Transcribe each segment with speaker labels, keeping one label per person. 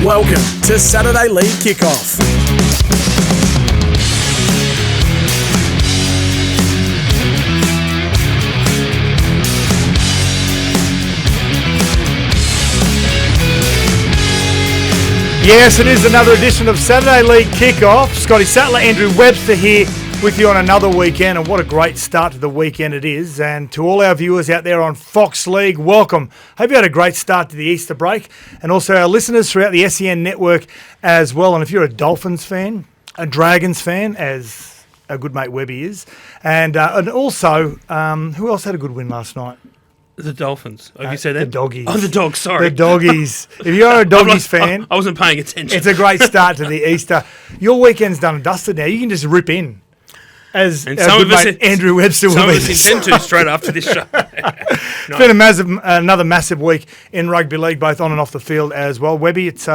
Speaker 1: Welcome to Saturday League Kickoff.
Speaker 2: Yes, it is another edition of Saturday League Kickoff. Scotty Sattler, Andrew Webster here with you on another weekend, and what a great start to the weekend it is. And to all our viewers out there on Fox League, welcome. Hope you had a great start to the Easter break, and also our listeners throughout the SEN network as well. And if you're a Dolphins fan, a Dragons fan, as our good mate Webby is, and also, who else had a good win last night?
Speaker 3: The Dolphins. Have you said that?
Speaker 2: The Doggies.
Speaker 3: Oh, the Dogs, sorry.
Speaker 2: The Doggies. If you're a Doggies fan...
Speaker 3: I wasn't paying attention.
Speaker 2: It's a great start to the Easter. Your weekend's done and dusted now. You can just rip in. As our good mate Andrew Webster will be.
Speaker 3: Some of us intend to straight after this show.
Speaker 2: It's been another massive week in rugby league, both on and off the field as well. Webby, it's,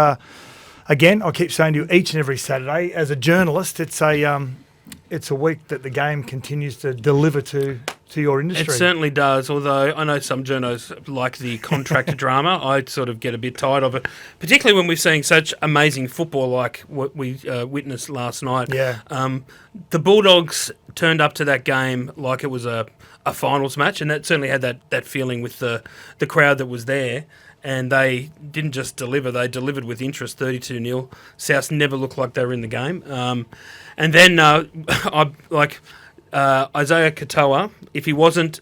Speaker 2: again, I keep saying to you each and every Saturday, as a journalist, it's a week that the game continues to deliver to your industry.
Speaker 3: It certainly does, although I know some journos like the contractor drama. I sort of get a bit tired of it, particularly when we're seeing such amazing football like what we witnessed last night.
Speaker 2: Yeah.
Speaker 3: The Bulldogs turned up to that game like it was a finals match, and that certainly had that feeling with the crowd that was there. And they didn't just deliver, they delivered with interest, 32-0. South never looked like they were in the game. And then, Isaiah Katoa, if he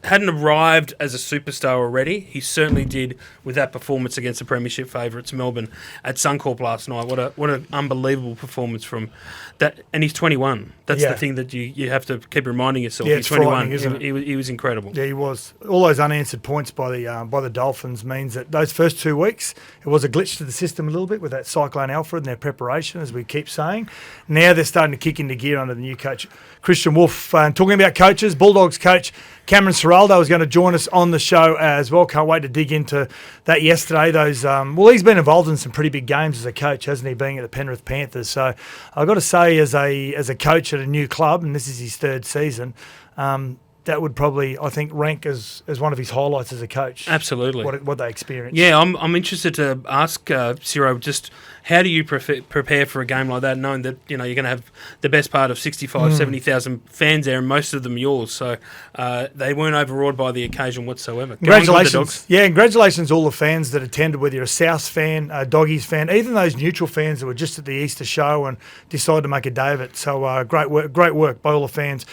Speaker 3: hadn't arrived as a superstar already, he certainly did with that performance against the premiership favourites Melbourne at Suncorp last night. What an unbelievable performance from that, and he's 21. That's the thing that you have to keep reminding yourself.
Speaker 2: Yeah,
Speaker 3: he's 21.
Speaker 2: Isn't it?
Speaker 3: He was incredible.
Speaker 2: Yeah, he was. All those unanswered points by the Dolphins means that those first 2 weeks it was a glitch to the system a little bit with that Cyclone Alfred and their preparation, as we keep saying. Now they're starting to kick into gear under the new coach Christian Wolf. Talking about coaches, Bulldogs coach Cameron Ciraldo is going to join us on the show as well. Can't wait to dig into that yesterday. He's been involved in some pretty big games as a coach, hasn't he, being at the Penrith Panthers. So I've got to say, as a coach at a new club, and this is his third season, that would probably, I think, rank as one of his highlights as a coach.
Speaker 3: Absolutely.
Speaker 2: What they experienced.
Speaker 3: Yeah, I'm interested to ask Ciro, just how do you prepare for a game like that, knowing that you're going to have the best part of 70,000 fans there, and most of them yours. So they weren't overawed by the occasion whatsoever.
Speaker 2: Congratulations. Yeah, congratulations to all the fans that attended, whether you're a South fan, a Doggies fan, even those neutral fans that were just at the Easter show and decided to make a day of it. So great work by all the fans.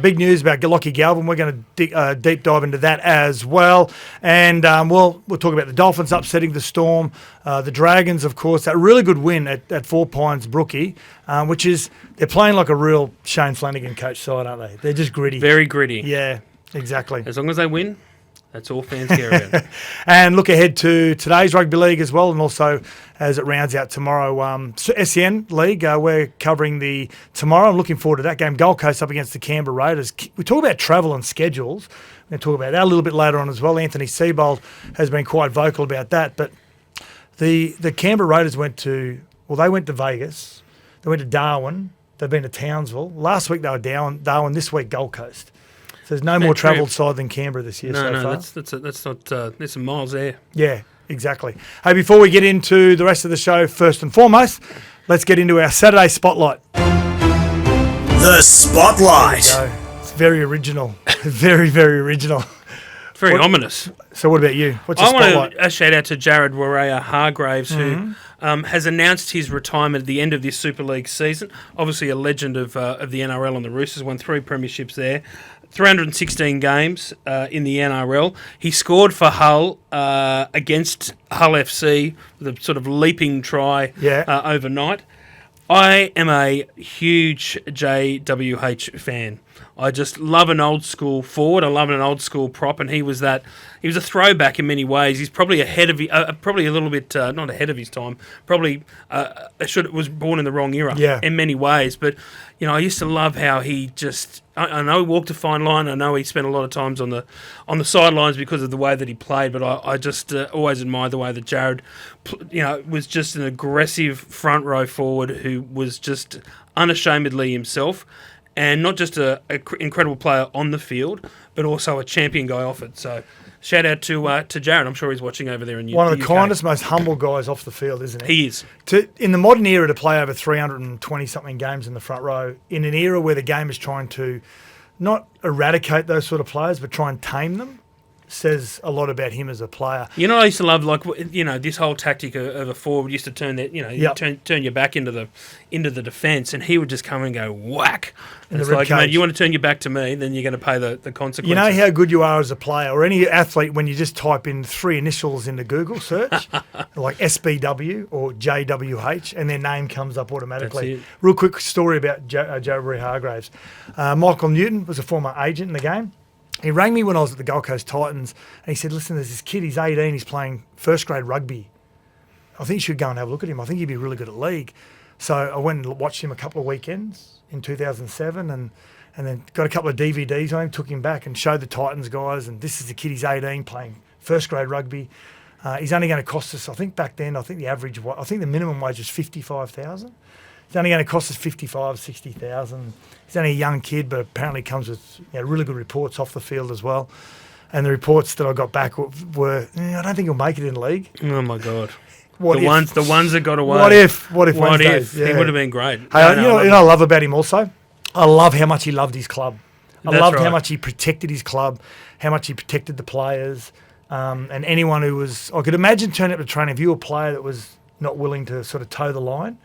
Speaker 2: Big news about Lachlan Galvin. We're going to deep dive into that as well. And we'll talk about the Dolphins upsetting the Storm, the Dragons, of course, that really good win at Four Pines Brookie, which is, they're playing like a real Shane Flanagan coach side, aren't they? They're just gritty.
Speaker 3: Very gritty.
Speaker 2: Yeah, exactly.
Speaker 3: As long as they win, that's all fans care about.
Speaker 2: And look ahead to today's rugby league as well, and also as it rounds out tomorrow, SEN League, we're covering tomorrow. I'm looking forward to that game. Gold Coast up against the Canberra Raiders. We talk about travel and schedules. We're going to talk about that a little bit later on as well. Anthony Seibold has been quite vocal about that. But the Canberra Raiders went to Vegas. They went to Darwin. They've been to Townsville. Last week they were Darwin. This week Gold Coast. So there's no more travelled side than Canberra this year so far.
Speaker 3: That's not. There's some miles there.
Speaker 2: Yeah, exactly. Hey, before we get into the rest of the show, first and foremost, let's get into our Saturday Spotlight.
Speaker 1: The Spotlight.
Speaker 2: It's very original. Very, very original.
Speaker 3: Very ominous.
Speaker 2: So what about you? What's your Spotlight?
Speaker 3: I want a shout out to Jared Warrea Hargraves, who has announced his retirement at the end of this Super League season. Obviously a legend of the NRL on the Roosters, won 3 premierships there. 316 games in the NRL. He scored for Hull against Hull FC with a sort of leaping try overnight. I am a huge JWH fan. I just love an old school forward. I love an old school prop, and he was a throwback in many ways. He's probably ahead of, probably a little bit not ahead of his time. Probably was born in the wrong era in many ways. But I used to love how he just. I know he walked a fine line. I know he spent a lot of times on the sidelines because of the way that he played. But I just always admired the way that Jared, was just an aggressive front row forward who was just unashamedly himself. And not just an incredible player on the field, but also a champion guy off it. So Shout out to Jared. I'm sure he's watching over there in
Speaker 2: One of the
Speaker 3: UK.
Speaker 2: kindest, most humble guys off the field, isn't he?
Speaker 3: He is.
Speaker 2: In the modern era, to play over 320-something games in the front row, in an era where the game is trying to not eradicate those sort of players, but try and tame them, says a lot about him as a player.
Speaker 3: You know, I used to love, like, you know, this whole tactic of a forward used to turn that, you know, you turn your back into the defence, and he would just come and go whack. And it's like, mate, you want to turn your back to me, then you're going to pay the consequences.
Speaker 2: You know how good you are as a player, or any athlete, when you just type in 3 initials into Google search, like SBW or JWH, and their name comes up automatically. Real quick story about Joe Hargraves. Michael Newton was a former agent in the game. He rang me when I was at the Gold Coast Titans, and he said, listen, there's this kid, he's 18, he's playing first grade rugby. I think you should go and have a look at him. I think he'd be really good at league. So I went and watched him a couple of weekends in 2007 and then got a couple of DVDs on him, took him back and showed the Titans guys, and this is the kid, he's 18, playing first grade rugby. He's only going to cost us, I think back then, I think the minimum wage was $55,000. It's only going to cost us $60,000. He's only a young kid, but apparently comes with really good reports off the field as well. And the reports that I got back were I don't think he'll make it in the league.
Speaker 3: Oh my God!
Speaker 2: The
Speaker 3: ones that got away.
Speaker 2: What if?
Speaker 3: Yeah. He would have been great.
Speaker 2: Hey, you know what I love about him also? I love how much he loved his club. I loved how much he protected his club, how much he protected the players, and anyone who was. I could imagine turning up to training. If you were a player that was not willing to sort of toe the line,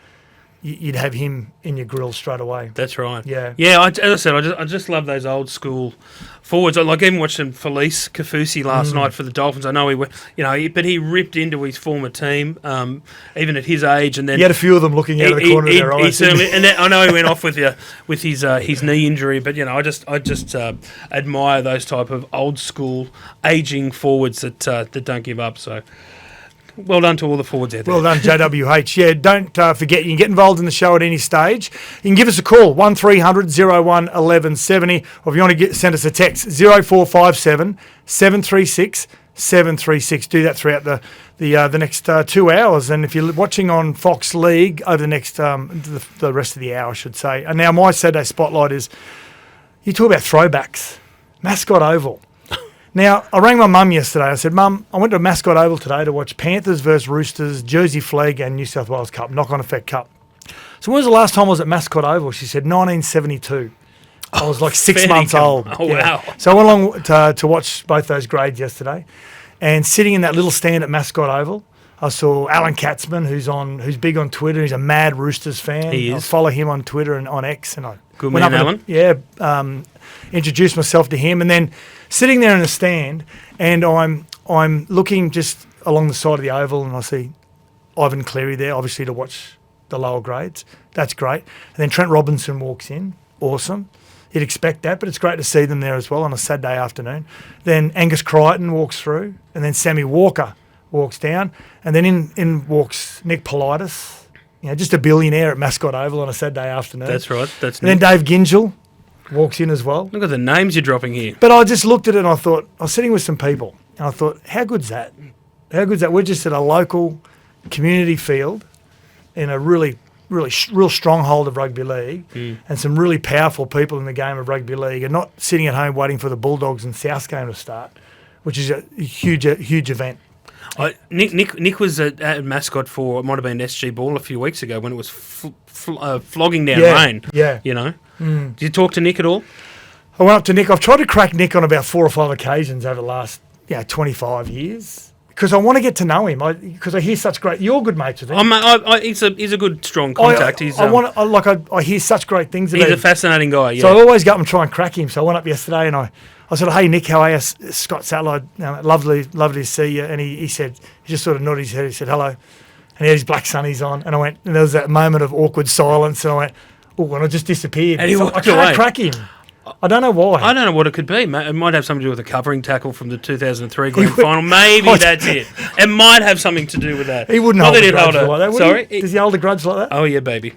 Speaker 2: you'd have him in your grill straight away.
Speaker 3: That's right.
Speaker 2: Yeah.
Speaker 3: Yeah, as I said, I just love those old school forwards. I like even watching Felice Kafusi last night for the Dolphins. I know but he ripped into his former team, even at his age. And then
Speaker 2: he had a few of them looking out of the corner of their eyes.
Speaker 3: And then, I know he went off with his knee injury, but I just admire those type of old school aging forwards that don't give up. So. Well done to all the forwards out there.
Speaker 2: Well done, JWH. Yeah, don't forget, you can get involved in the show at any stage. You can give us a call, 1300 01 1170, or if you want to send us a text, 0457 736 736. Do that throughout the next 2 hours. And if you're watching on Fox League over the next the rest of the hour, I should say. And now my Saturday Spotlight is, you talk about throwbacks. Mascot Oval. Now, I rang my mum yesterday. I said, Mum, I went to Mascot Oval today to watch Panthers versus Roosters, Jersey Flag and New South Wales Cup, knock-on effect cup. So when was the last time I was at Mascot Oval? She said 1972. I was like 6 months old.
Speaker 3: Oh, yeah. Wow.
Speaker 2: So I went along to watch both those grades yesterday. And sitting in that little stand at Mascot Oval, I saw Alan Katzman, who's big on Twitter. He's a mad Roosters fan.
Speaker 3: He is.
Speaker 2: I follow him on Twitter and on X. And I
Speaker 3: Good man,
Speaker 2: Alan. Introduced myself to him, and then sitting there in the stand, and I'm looking just along the side of the oval, and I see Ivan Cleary there, obviously to watch the lower grades. That's great. And then Trent Robinson walks in. Awesome. You'd expect that, but it's great to see them there as well on a Saturday afternoon. Then Angus Crichton walks through, and then Sammy Walker walks down, and then in walks Nick Politis, just a billionaire at Mascot Oval on a Saturday afternoon.
Speaker 3: That's right.
Speaker 2: And then Dave Gingell walks in as well.
Speaker 3: Look at the names you're dropping here.
Speaker 2: But I just looked at it and I thought, I was sitting with some people, and I thought, how good's that? How good's that? We're just at a local community field in a real stronghold of rugby league, and some really powerful people in the game of rugby league, and not sitting at home waiting for the Bulldogs and South game to start, which is a huge event.
Speaker 3: Nick was at Mascot for, it might have been SG Ball a few weeks ago when it was flogging down rain.
Speaker 2: Yeah.
Speaker 3: Did you talk to Nick at all?
Speaker 2: I went up to Nick. I've tried to crack Nick on about 4 or 5 occasions over the last 25 years. Because I want to get to know him. Because I hear such great. You're good mates with him.
Speaker 3: He's a good strong contact.
Speaker 2: I hear such great things about him.
Speaker 3: He's a fascinating guy. Yeah.
Speaker 2: So I always go up and try and crack him. So I went up yesterday and I said, "Hey Nick, how are you?" Scott Sattler, lovely to see you. And he said, he just sort of nodded his head. He said, "Hello," and he had his black sunnies on. And I went, and there was that moment of awkward silence. And I went, "Oh," and I just disappeared.
Speaker 3: And he
Speaker 2: so
Speaker 3: walked
Speaker 2: I can't
Speaker 3: away.
Speaker 2: crack him. I don't know why.
Speaker 3: I don't know what it could be. It might have something to do with the covering tackle from the 2003 grand final. Maybe that's it. It might have something to do with that.
Speaker 2: He wouldn't hold a grudge like that, would
Speaker 3: Sorry?
Speaker 2: he? Does he hold a grudge like that?
Speaker 3: Oh, yeah, baby.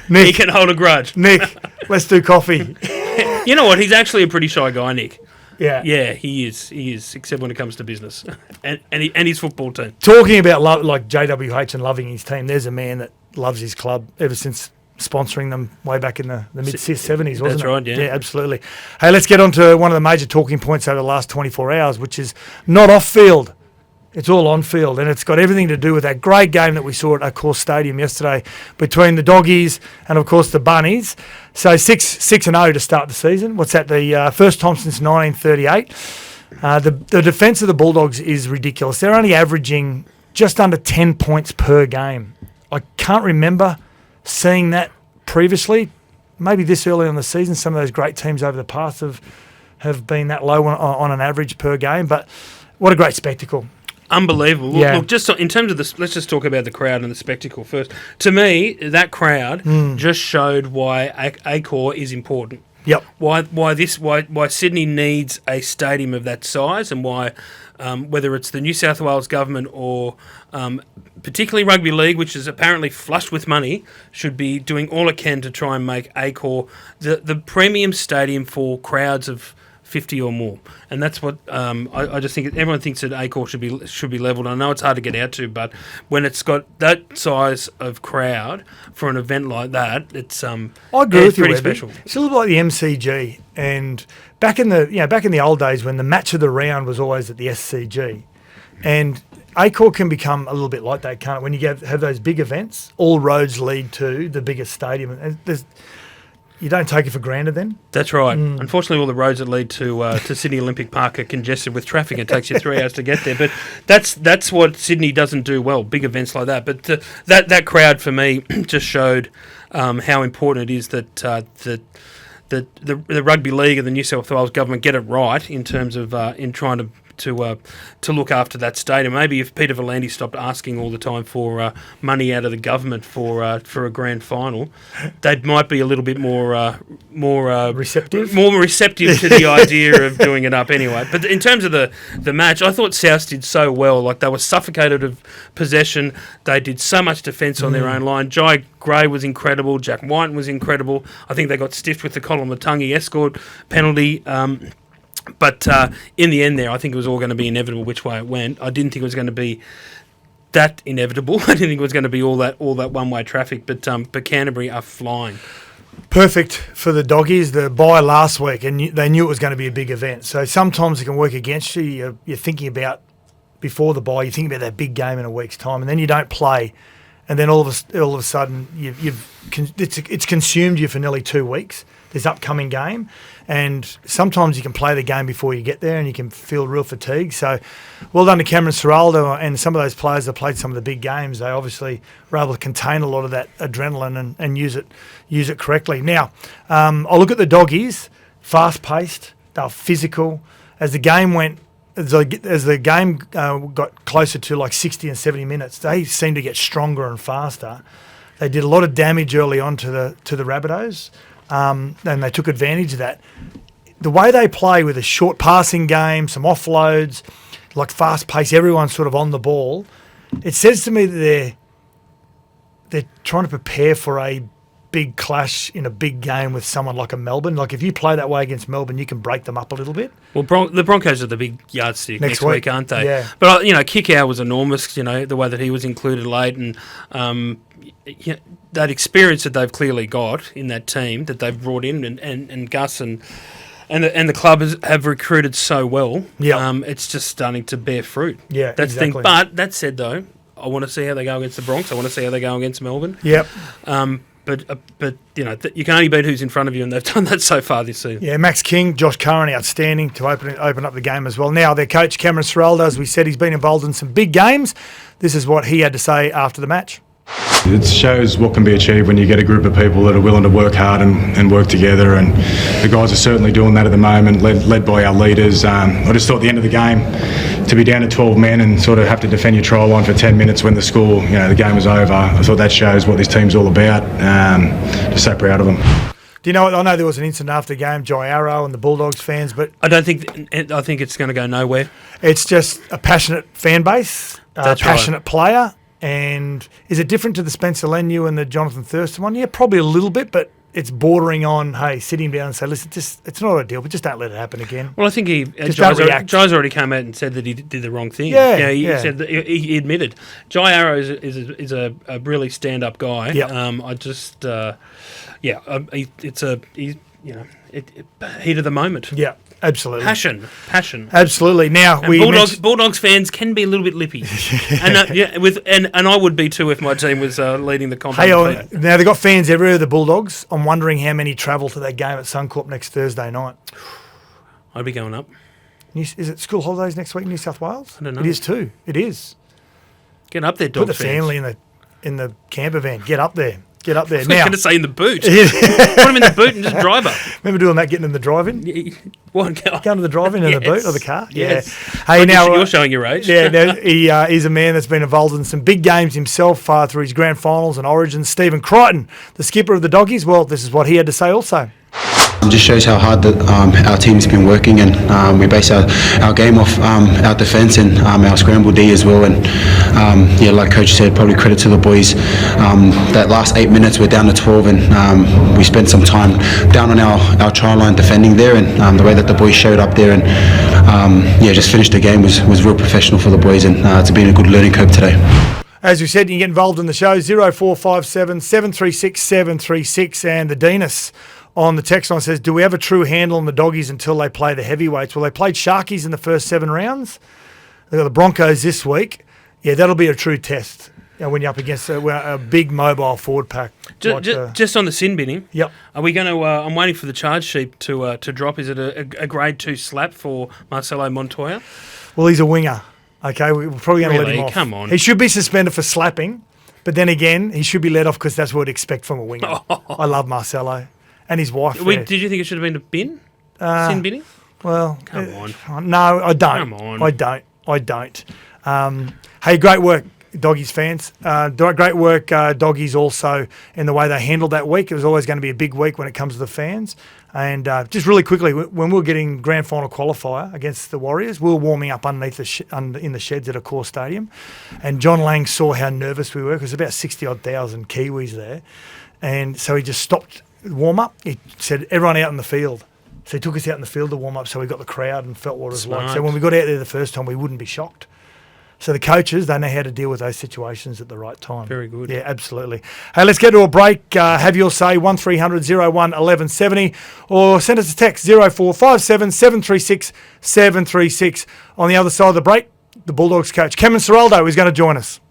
Speaker 2: Nick,
Speaker 3: He can hold a grudge.
Speaker 2: Nick, let's do coffee.
Speaker 3: You know what? He's actually a pretty shy guy, Nick.
Speaker 2: Yeah.
Speaker 3: Yeah, he is. He is, except when it comes to business and his football team.
Speaker 2: Talking about like JWH and loving his team, there's a man that loves his club ever since sponsoring them way back in the mid-70s, wasn't it?
Speaker 3: That's right, yeah.
Speaker 2: Yeah, absolutely. Hey, let's get on to one of the major talking points over the last 24 hours, which is not off-field. It's all on-field, and it's got everything to do with that great game that we saw at Accor Stadium yesterday between the Doggies and, of course, the Bunnies. So 6-0 to start the season. What's that, the first time since 1938? The defence of the Bulldogs is ridiculous. They're only averaging just under 10 points per game. I can't remember seeing that previously. Maybe this early on the season, some of those great teams over the past have been that low on an average per game. But what a great spectacle.
Speaker 3: Unbelievable.
Speaker 2: Yeah.
Speaker 3: Look, just in terms of this, let's just talk about the crowd and the spectacle first. To me, that crowd just showed why Accor is important.
Speaker 2: Yep.
Speaker 3: Why Sydney needs a stadium of that size, and why whether it's the New South Wales government or particularly rugby league, which is apparently flushed with money, should be doing all it can to try and make Accor the premium stadium for crowds of 50 or more. And that's what I just think. Everyone thinks that Accor should be levelled. I know it's hard to get out to, but when it's got that size of crowd for an event like that, it's
Speaker 2: I agree with you,
Speaker 3: pretty
Speaker 2: Webby.
Speaker 3: special.
Speaker 2: It's a little bit like the MCG, and back in the old days when the match of the round was always at the SCG, and Accor can become a little bit like that, can't it? When you have those big events, all roads lead to the biggest stadium, and you don't take it for granted then.
Speaker 3: That's right. Unfortunately, all the roads that lead to Sydney Olympic Park are congested with traffic. It takes you 3 hours to get there. But that's what Sydney doesn't do well, big events like that. But that crowd, for me, just showed how important it is that the rugby league and the New South Wales government get it right in terms of in trying to look after that stadium. Maybe if Peter V'landys stopped asking all the time for money out of the government for a grand final, they might be a little bit more
Speaker 2: Receptive?
Speaker 3: more receptive to the idea of doing it up anyway. But in terms of the match, I thought South did so well. Like, they were suffocated of possession. They did so much defence on their own line. Jai Gray was incredible. Jack White was incredible. I think they got stiffed with the Colin Matangi escort penalty. But in the end there, I think it was all going to be inevitable which way it went. I didn't think it was going to be that inevitable. I didn't think it was going to be all that one-way traffic. But Canterbury are flying.
Speaker 2: Perfect for the Doggies. The bye last week, and they knew it was going to be a big event. So sometimes it can work against you. You're thinking about, before the bye, you're thinking about that big game in a week's time, and then you don't play. And then all of a sudden, it's consumed you for nearly 2 weeks, this upcoming game. And sometimes you can play the game before you get there and you can feel real fatigue. So well done to Cameron Ciraldo and some of those players that played some of the big games. They obviously were able to contain a lot of that adrenaline and use it correctly. Now, I'll look at the Doggies, fast-paced, they were physical. As the game got closer to like 60 and 70 minutes, they seemed to get stronger and faster. They did a lot of damage early on to the Rabbitohs. And they took advantage of that. The way they play with a short passing game, some offloads, like fast pace, everyone's sort of on the ball. It says to me that they're trying to prepare for a big clash in a big game with someone like a Melbourne. Like, if you play that way against Melbourne, you can break them up a little bit.
Speaker 3: Well, the Broncos are the big yardstick next week, aren't they?
Speaker 2: Yeah.
Speaker 3: But Kickout was enormous. The way that he was included late, and that experience that they've clearly got in that team that they've brought in, and Gus and the club have recruited so well.
Speaker 2: Yeah.
Speaker 3: It's just starting to bear fruit.
Speaker 2: Yeah,
Speaker 3: that's
Speaker 2: exactly.
Speaker 3: the thing. But that said, though, I want to see how they go against the Bronx. I want to see how they go against Melbourne.
Speaker 2: Yep.
Speaker 3: But you can only beat who's in front of you, and they've done that so far this season.
Speaker 2: Yeah, Max King, Josh Curran, outstanding to open up the game as well. Now, their coach, Cameron Ciraldo, as we said, he's been involved in some big games. This is what he had to say after the match.
Speaker 4: It shows what can be achieved when you get a group of people that are willing to work hard and work together, and the guys are certainly doing that at the moment, led by our leaders. I just thought at the end of the game, to be down to 12 men and sort of have to defend your try line for 10 minutes when the game was over, I thought that shows what this team's all about. Just so proud of them.
Speaker 2: Do you know what? I know there was an incident after the game, Jai Arrow and the Bulldogs fans, but
Speaker 3: I think it's going to go nowhere.
Speaker 2: It's just a passionate fan base, a passionate player. And is it different to the Spencer Leniu and the Jonathan Thurston one? Yeah, probably a little bit, but it's bordering on, hey, sit him down and say, listen, it's not ideal, but just don't let it happen again.
Speaker 3: Well, I think Jai's already come out and said that he did the wrong thing. He said that he admitted. Jai Arrow is a really stand-up guy. Heat of the moment.
Speaker 2: Yeah, absolutely.
Speaker 3: Passion.
Speaker 2: Absolutely. Now
Speaker 3: Bulldogs fans can be a little bit lippy, and I would be too if my team was leading the competition.
Speaker 2: Now they've got fans everywhere. The Bulldogs. I'm wondering how many travel to that game at Suncorp next Thursday night.
Speaker 3: I'd be going up.
Speaker 2: Is it school holidays next week in New South Wales?
Speaker 3: I don't know.
Speaker 2: It is too. It is.
Speaker 3: Get up there,
Speaker 2: Put
Speaker 3: Dogs
Speaker 2: the family in the camper van. Get up there. Get up there.
Speaker 3: I was
Speaker 2: Now,
Speaker 3: going to say in the boot. Put them in the boot and just drive up.
Speaker 2: Remember doing that, getting in the drive-in?
Speaker 3: Going
Speaker 2: to the drive-in in the boot or the car?
Speaker 3: Yes.
Speaker 2: Yeah. Hey, now
Speaker 3: you're showing your age.
Speaker 2: Yeah, now, he's a man that's been involved in some big games himself through his grand finals and origins. Stephen Crichton, the skipper of the Doggies. Well, this is what he had to say also.
Speaker 5: It just shows how hard that our team's been working, and we base our game off our defence and our scramble D as well. And like Coach said, probably credit to the boys. That last 8 minutes we're down to 12, and we spent some time down on our try line defending there, and the way that the boys showed up there and just finished the game was real professional for the boys, and it's been a good learning curve today.
Speaker 2: As we said, you can get involved in the show, 0457 736 736, and the Denis on the text line says, do we have a true handle on the Doggies until they play the heavyweights? Well, they played Sharkies in the first 7 rounds. They've got the Broncos this week. Yeah, that'll be a true test when you're up against a big mobile forward pack.
Speaker 3: Just on the sin binning,
Speaker 2: yep.
Speaker 3: Are we going to? I'm waiting for the charge sheet to drop. Is it a grade 2 slap for Marcelo Montoya?
Speaker 2: Well, he's a winger. Okay, we're probably going to let him off.
Speaker 3: Come on.
Speaker 2: He should be suspended for slapping, but then again, he should be let off because that's what we'd expect from a winger. I love Marcelo. And his wife.
Speaker 3: Did you think it should have been a bin? Sin binning?
Speaker 2: Well,
Speaker 3: come on.
Speaker 2: No, I don't.
Speaker 3: Come on.
Speaker 2: I don't. Hey, great work, Doggies fans. Great work, Doggies, also in the way they handled that week. It was always going to be a big week when it comes to the fans. And just really quickly, when we were getting grand final qualifier against the Warriors, we were warming up underneath in the sheds at a core stadium. And John Lang saw how nervous we were because there's about 60-odd thousand Kiwis there. And so he just stopped warm up. He said, everyone out in the field. So he took us out in the field to warm up so we got the crowd and felt what it was like. So when we got out there the first time, we wouldn't be shocked. So the coaches, they know how to deal with those situations at the right time.
Speaker 3: Very good.
Speaker 2: Yeah, absolutely. Hey, let's get to a break. Have your say, 1300 01 1170, or send us a text, 0457 736 736. On the other side of the break, the Bulldogs coach, Cameron Ciraldo, is going to join us.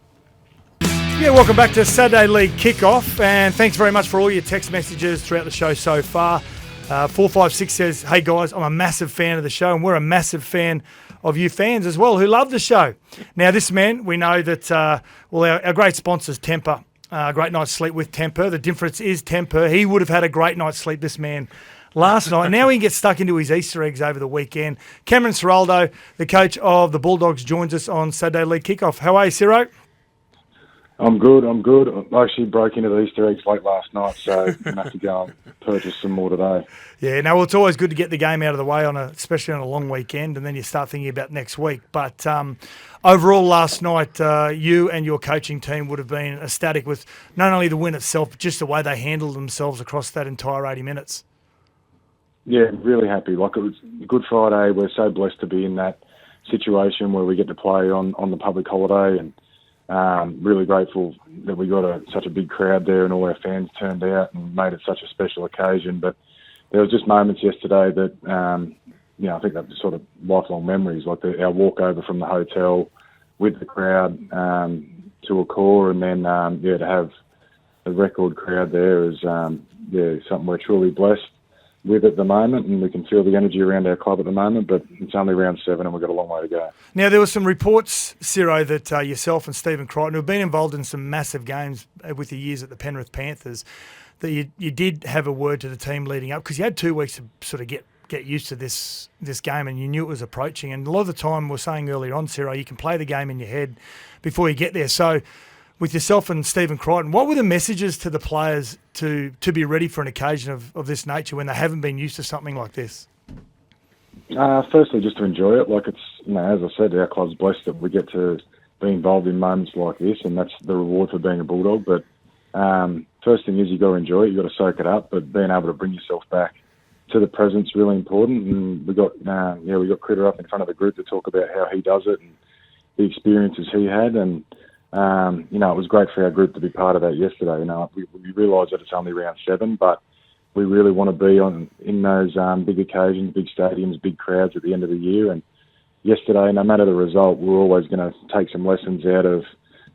Speaker 2: Yeah, welcome back to Saturday League Kickoff, and thanks very much for all your text messages throughout the show so far. 456 says, hey guys, I'm a massive fan of the show, and we're a massive fan of you fans as well who love the show. Now, this man, we know that, our great sponsors, Temper, great night's sleep with Temper. The difference is Temper. He would have had a great night's sleep, this man, last night. Now he gets stuck into his Easter eggs over the weekend. Cameron Ciraldo, the coach of the Bulldogs, joins us on Saturday League Kickoff. How are you, Ciro?
Speaker 6: I'm good. I actually broke into the Easter eggs late last night, so I'm going to have to go and purchase some more today.
Speaker 2: Yeah, no, well, it's always good to get the game out of the way, especially on a long weekend, and then you start thinking about next week. But overall, last night, you and your coaching team would have been ecstatic with not only the win itself, but just the way they handled themselves across that entire 80 minutes.
Speaker 6: Yeah, really happy. Like, it was Good Friday. We're so blessed to be in that situation where we get to play on the public holiday, and really grateful that we got such a big crowd there and all our fans turned out and made it such a special occasion. But there was just moments yesterday that, I think that sort of lifelong memories, like our walk over from the hotel with the crowd to a core, and then, to have a record crowd there is, something we're truly blessed with at the moment, and we can feel the energy around our club at the moment, but it's only round 7 and we've got a long way to go.
Speaker 2: Now, there were some reports, Ciro, that yourself and Stephen Crichton, who have been involved in some massive games with your years at the Penrith Panthers, that you did have a word to the team leading up, because you had 2 weeks to sort of get used to this game, and you knew it was approaching. And a lot of the time, we were saying earlier on, Ciro, you can play the game in your head before you get there. So with yourself and Stephen Crichton, what were the messages to the players to be ready for an occasion of this nature when they haven't been used to something like this?
Speaker 6: Firstly, just to enjoy it. Like, it's, as I said, our club's blessed that we get to be involved in moments like this, and that's the reward for being a Bulldog. But first thing is you got to enjoy it. You got to soak it up, but being able to bring yourself back to the present's really important. And we got Critter up in front of the group to talk about how he does it and the experiences he had. And it was great for our group to be part of that yesterday. We realise that it's only round 7, but we really want to be in those big occasions, big stadiums, big crowds at the end of the year. And yesterday, no matter the result, we're always going to take some lessons out of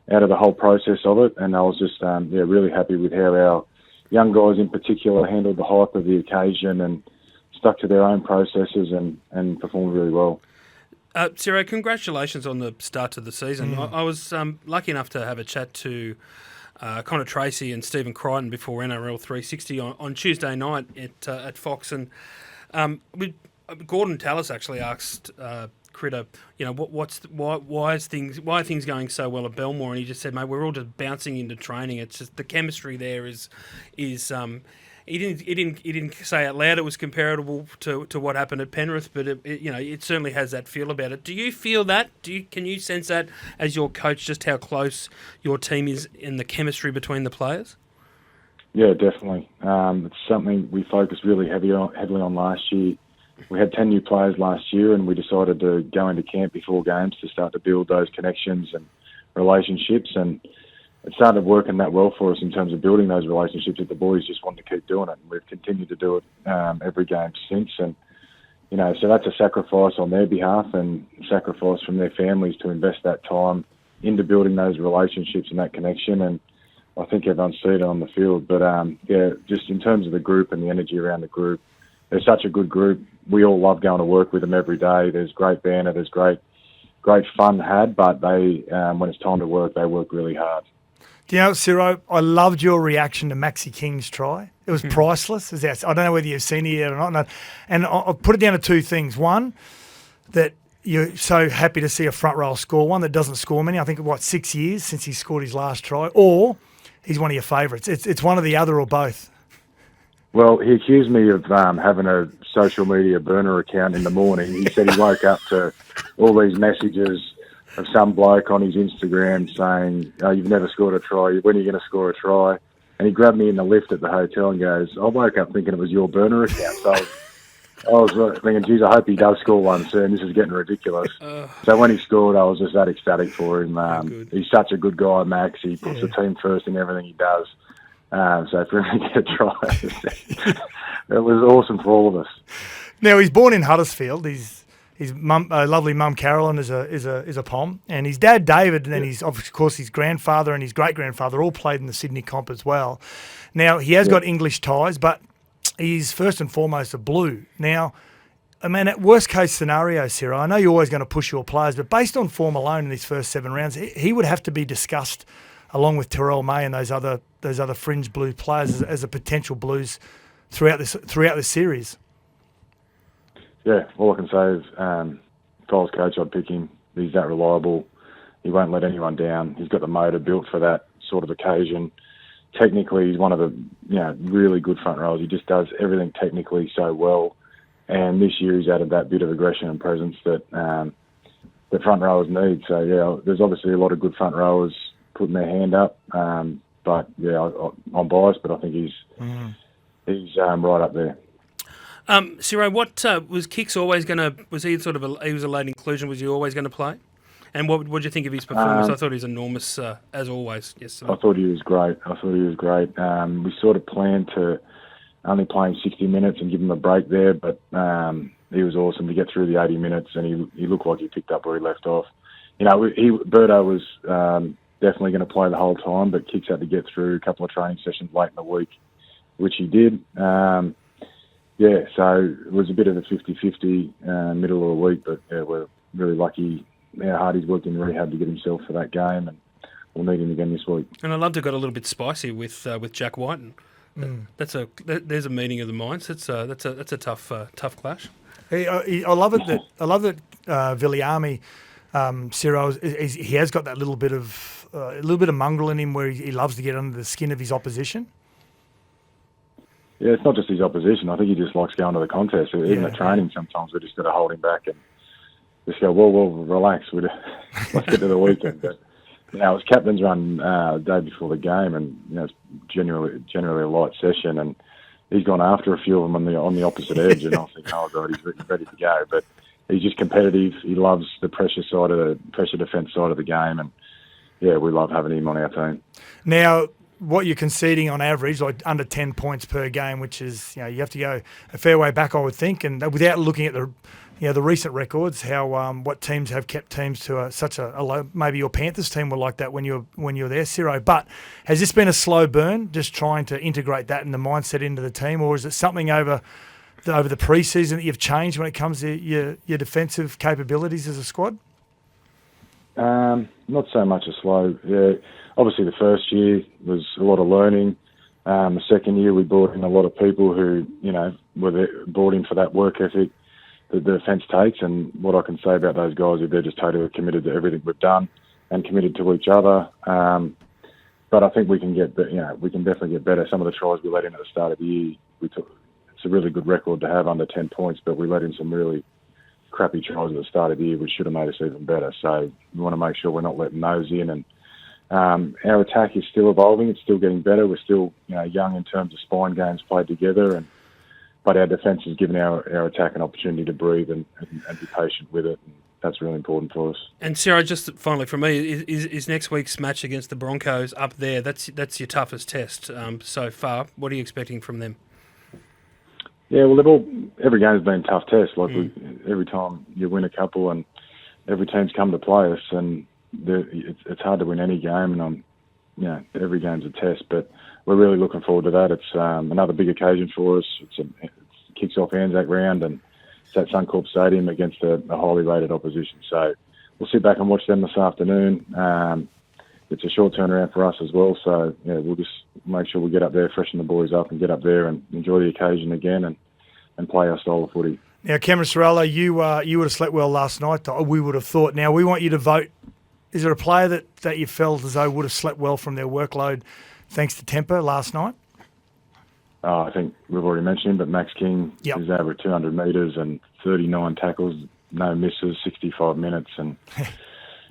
Speaker 6: the whole process of it. And I was just really happy with how our young guys in particular handled the hype of the occasion and stuck to their own processes and performed really well.
Speaker 3: Ciro, congratulations on the start to the season. I was lucky enough to have a chat to Connor Tracy and Stephen Crichton before NRL 360 on Tuesday night at Fox, and Gordon Tallis actually asked Critter, why are things going so well at Belmore? And he just said, mate, we're all just bouncing into training. It's just the chemistry there is. He didn't say out loud it was comparable to what happened at Penrith, but it certainly has that feel about it. Do you feel that? Can you sense that as your coach, just how close your team is in the chemistry between the players?
Speaker 6: Yeah, definitely. It's something we focused really heavily on last year. We had 10 new players last year, and we decided to go into camp before games to start to build those connections and relationships, and it started working that well for us in terms of building those relationships that the boys just wanted to keep doing it. And we've continued to do it every game since. And, so that's a sacrifice on their behalf and sacrifice from their families to invest that time into building those relationships and that connection. And I think everyone's seen it on the field. But, just in terms of the group and the energy around the group, they're such a good group. We all love going to work with them every day. There's great banter. There's great fun had. But they, when it's time to work, they work really hard.
Speaker 2: Do you know, Ciro, I loved your reaction to Maxi King's try. It was priceless. I don't know whether you've seen it yet or not. And I'll put it down to two things. One, that you're so happy to see a front row score one that doesn't score many. I think, 6 years since he scored his last try. Or he's one of your favourites. It's one or the other or both.
Speaker 6: Well, he accused me of having a social media burner account in the morning. He said he woke up to all these messages of some bloke on his Instagram saying, "Oh, you've never scored a try. When are you going to score a try?" And he grabbed me in the lift at the hotel and goes, "I woke up thinking it was your burner account." So I was thinking, geez, I hope he does score one soon. This is getting ridiculous. So when he scored, I was just that ecstatic for him. He's such a good guy, Max. He puts the team first in everything he does. So for him to get a try, it was awesome for all of us.
Speaker 2: Now, he's born in Huddersfield. His mum, lovely mum Carolyn, is a Pom, and his dad David, and then of course his grandfather and his great grandfather all played in the Sydney comp as well. Now he has got English ties, but he's first and foremost a Blue. Now, I mean, at worst case scenario, Ciro, I know you're always going to push your players, but based on form alone in these first 7 rounds, he would have to be discussed along with Terrell May and those other fringe Blue players as a potential Blues throughout this series.
Speaker 6: Yeah, all I can say is if I was coach, I'd pick him. He's that reliable. He won't let anyone down. He's got the motor built for that sort of occasion. Technically, he's one of the really good front rowers. He just does everything technically so well. And this year he's added that bit of aggression and presence that the front rowers need. So, yeah, there's obviously a lot of good front rowers putting their hand up. But, yeah, I'm biased, but I think he's right up there.
Speaker 3: Ciro, what was Kicks always going to? Was he he was a late inclusion? Was he always going to play? And what did you think of his performance? I thought he was enormous as always yesterday.
Speaker 6: I thought he was great. We sort of planned to only play him 60 minutes and give him a break there, but he was awesome to get through the 80 minutes, and he looked like he picked up where he left off. Birdo was definitely going to play the whole time, but Kicks had to get through a couple of training sessions late in the week, which he did. So it was a bit of a 50-50 middle of the week, but we're really lucky how hard he's worked in rehab to get himself for that game, and we'll need him again this week. And
Speaker 3: I loved it got a little bit spicy with Jack Whiten. There's a meeting of the minds. That's a tough clash.
Speaker 2: I love it that Viliami, Ciro, he has got that little bit of mongrel in him where he loves to get under the skin of his opposition.
Speaker 6: Yeah, it's not just his opposition. I think he just likes going to the contest. Even at training, sometimes we just got to hold him back and just go, well, relax. Let's get to the weekend. But it was captain's run the day before the game, and it's generally a light session, and he's gone after a few of them on the opposite edge, and I think, oh God, he's ready to go. But he's just competitive. He loves the pressure defence side of the game, and yeah, we love having him on our team.
Speaker 2: Now, what you're conceding on average, like under 10 points per game, which is, you have to go a fair way back, I would think, and without looking at the recent records, how what teams have kept teams to such a low. Maybe your Panthers team were like that when you were there, Ciro. But has this been a slow burn, just trying to integrate that and the mindset into the team, or is it something over the pre-season that you've changed when it comes to your defensive capabilities as a squad?
Speaker 6: Not so much a slow. Yeah, obviously the first year was a lot of learning. The second year we brought in a lot of people who were brought in for that work ethic that the defence takes, and what I can say about those guys is they're just totally committed to everything we've done and committed to each other. But I think we can definitely get better. Some of the tries we let in at the start of the year, it's a really good record to have under 10 points, but we let in some really crappy tries at the start of the year, which should have made us even better. So we want to make sure we're not letting those in. And our attack is still evolving. It's still getting better. We're still young in terms of spine games played together, but our defence has given our attack an opportunity to breathe and be patient with it. And that's really important for us. And
Speaker 3: Sarah, just finally from me, is next week's match against the Broncos up there? That's your toughest test so far. What are you expecting from them?
Speaker 6: Yeah, well, every game's been a tough test. Every time you win a couple, and every team's come to play us, and it's hard to win any game, and every game's a test. But we're really looking forward to that. It's another big occasion for us. It kicks off Anzac round, and it's at Suncorp Stadium against a highly rated opposition. So we'll sit back and watch them this afternoon. It's a short turnaround for us as well. So we'll just make sure we get up there, freshen the boys up, and get up there and enjoy the occasion again and play our style of footy.
Speaker 2: Now, Cameron Ciraldo, you would have slept well last night, we would have thought. Now, we want you to vote. Is there a player that you felt as though would have slept well from their workload thanks to temper last night?
Speaker 6: I think we've already mentioned him, but Max King is over 200 metres and 39 tackles, no misses, 65 minutes, and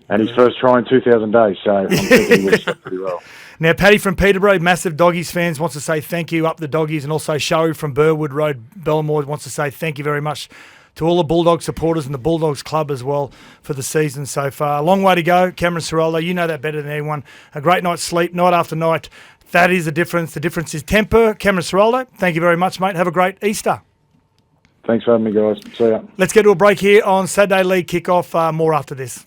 Speaker 6: his first try in 2,000 days, so I'm thinking he would have slept pretty well.
Speaker 2: Now, Paddy from Peterborough, massive Doggies fans, wants to say thank you up the Doggies, and also Showy from Burwood Road, Belmore, wants to say thank you very much to all the Bulldogs supporters and the Bulldogs club as well for the season so far. A long way to go. Cameron Ciraldo, you know that better than anyone. A great night's sleep, night after night. That is the difference. The difference is temper. Cameron Ciraldo, thank you very much, mate. Have a great Easter.
Speaker 6: Thanks for having me, guys. See ya.
Speaker 2: Let's get to a break here on Saturday League Kickoff. More after this.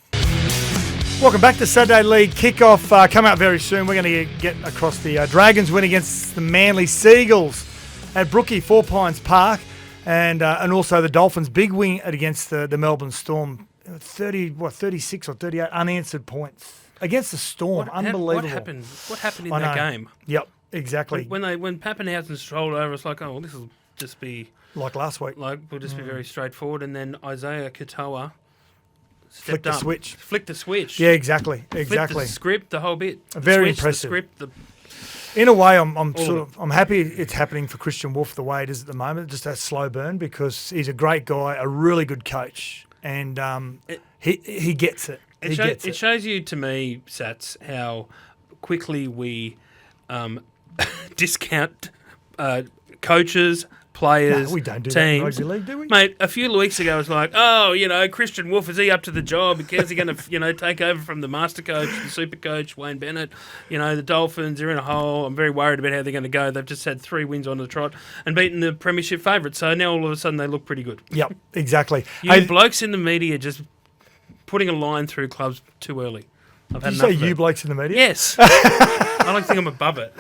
Speaker 2: Welcome back to Saturday League Kickoff. Come out very soon. We're going to get across the Dragons win against the Manly Seagulls at Brookie, Four Pines Park, and also the Dolphins' big win against the Melbourne Storm. 36 or 38 unanswered points against the Storm. Unbelievable.
Speaker 3: What happened in that game?
Speaker 2: Yep, exactly.
Speaker 3: When Pappenhausen strolled over, it's like, this will just be
Speaker 2: like last week.
Speaker 3: We'll just be very straightforward, and then Isaiah Katoa
Speaker 2: flicked the switch. Yeah, exactly.
Speaker 3: Flicked the script, the whole bit.
Speaker 2: Very impressive.
Speaker 3: The script,
Speaker 2: in a way, I'm happy it's happening for Christian Wolf the way it is at the moment, just that slow burn, because he's a great guy, a really good coach, and he gets it. It
Speaker 3: shows you, to me, Sats, how quickly we discount coaches, players,
Speaker 2: we don't do
Speaker 3: teams.
Speaker 2: That in rugby league, do we?
Speaker 3: Mate, a few weeks ago, it was like, Christian Wolf, is he up to the job? How's he going to, take over from the master coach, the super coach, Wayne Bennett? The Dolphins are in a hole. I'm very worried about how they're going to go. They've just had 3 wins on the trot and beaten the premiership favourites. So now all of a sudden they look pretty good.
Speaker 2: Yep, exactly.
Speaker 3: Blokes in the media just putting a line through clubs too early. I've had
Speaker 2: Did you say you blokes in the media?
Speaker 3: Yes. I don't think I'm above it.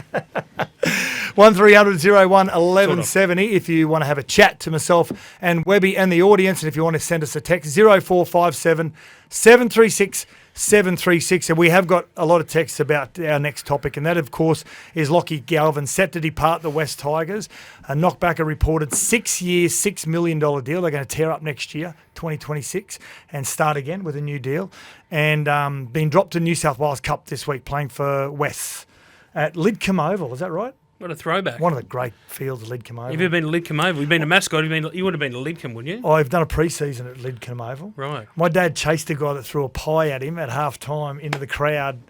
Speaker 2: 1300 01 1170 if you want to have a chat to myself and Webby and the audience, and if you want to send us a text 0457 736 736. And we have got a lot of texts about our next topic, and that of course is Lachie Galvin set to depart the West Tigers. A knockback, a reported 6-year $6 million deal. They're going to tear up next year, 2026, and start again with a new deal, and been dropped to New South Wales Cup this week, playing for West at Lidcombe Oval. Is that right?
Speaker 3: What a throwback.
Speaker 2: One of the great fields, Lidcombe Oval.
Speaker 3: Have you been to Lidcombe Oval? You've been a mascot. You would have been to Lidcombe, wouldn't you?
Speaker 2: I've done a pre-season at Lidcombe Oval.
Speaker 3: Right.
Speaker 2: My dad chased a guy that threw a pie at him at half-time into the crowd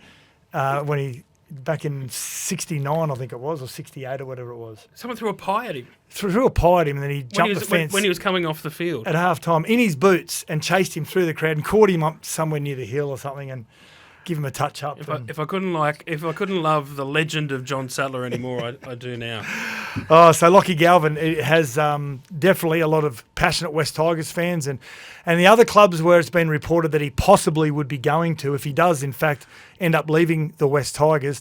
Speaker 2: when he back in '69, I think it was, or '68 or whatever it was.
Speaker 3: Someone threw a pie at him.
Speaker 2: Threw a pie at him, and then he jumped the fence
Speaker 3: when he was coming off the field
Speaker 2: at half time in his boots and chased him through the crowd and caught him up somewhere near the hill or something and give him a touch up.
Speaker 3: If I couldn't love the legend of John Sattler anymore, I do now.
Speaker 2: Oh, so Lachie Galvin has definitely a lot of passionate West Tigers fans, and the other clubs where it's been reported that he possibly would be going to, if he does in fact end up leaving the West Tigers.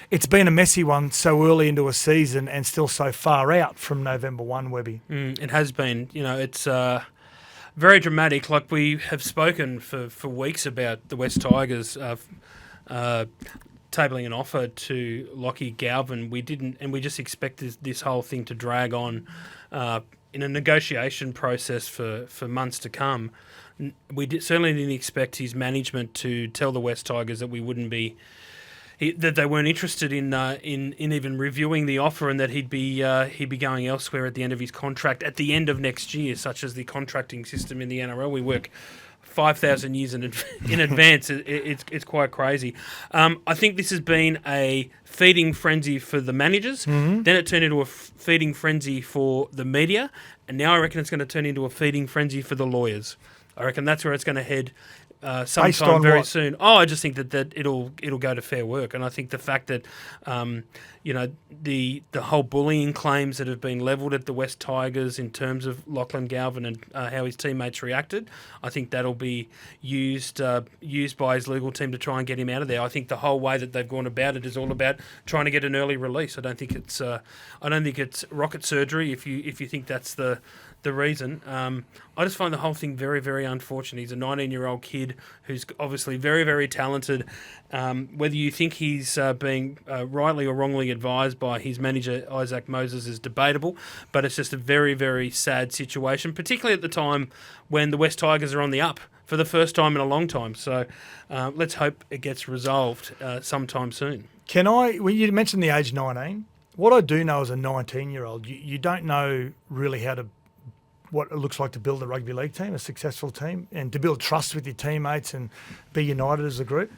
Speaker 2: It's been a messy one so early into a season and still so far out from November 1, Webby.
Speaker 3: It has been. It's very dramatic. Like we have spoken for weeks about the West Tigers tabling an offer to Lachie Galvin. We didn't, and we just expected this whole thing to drag on in a negotiation process for months to come. We certainly didn't expect his management to tell the West Tigers that we wouldn't be. That they weren't interested in even reviewing the offer, and that he'd be going elsewhere at the end of his contract at the end of next year, such as the contracting system in the NRL. We work 5,000 years in advance. It's quite crazy. I think this has been a feeding frenzy for the managers. Then it turned into a feeding frenzy for the media, and now I reckon it's going to turn into a feeding frenzy for the lawyers. I reckon that's where it's going to head. Sometime very soon. I just think that it'll go to Fair Work, and I think the fact that the whole bullying claims that have been levelled at the West Tigers in terms of Lachlan Galvin and how his teammates reacted, I think that'll be used by his legal team to try and get him out of there. I think the whole way that they've gone about it is all about trying to get an early release. I don't think it's rocket surgery if you think that's the reason. I just find the whole thing very, very unfortunate. He's a 19-year-old kid who's obviously very, very talented. Whether you think he's being rightly or wrongly advised by his manager, Isaac Moses, is debatable, but it's just a very, very sad situation, particularly at the time when the West Tigers are on the up for the first time in a long time. So let's hope it gets resolved sometime soon.
Speaker 2: When you mentioned the age 19, what I do know as a 19-year-old, you don't know really what it looks like to build a rugby league team, a successful team, and to build trust with your teammates and be united as a group.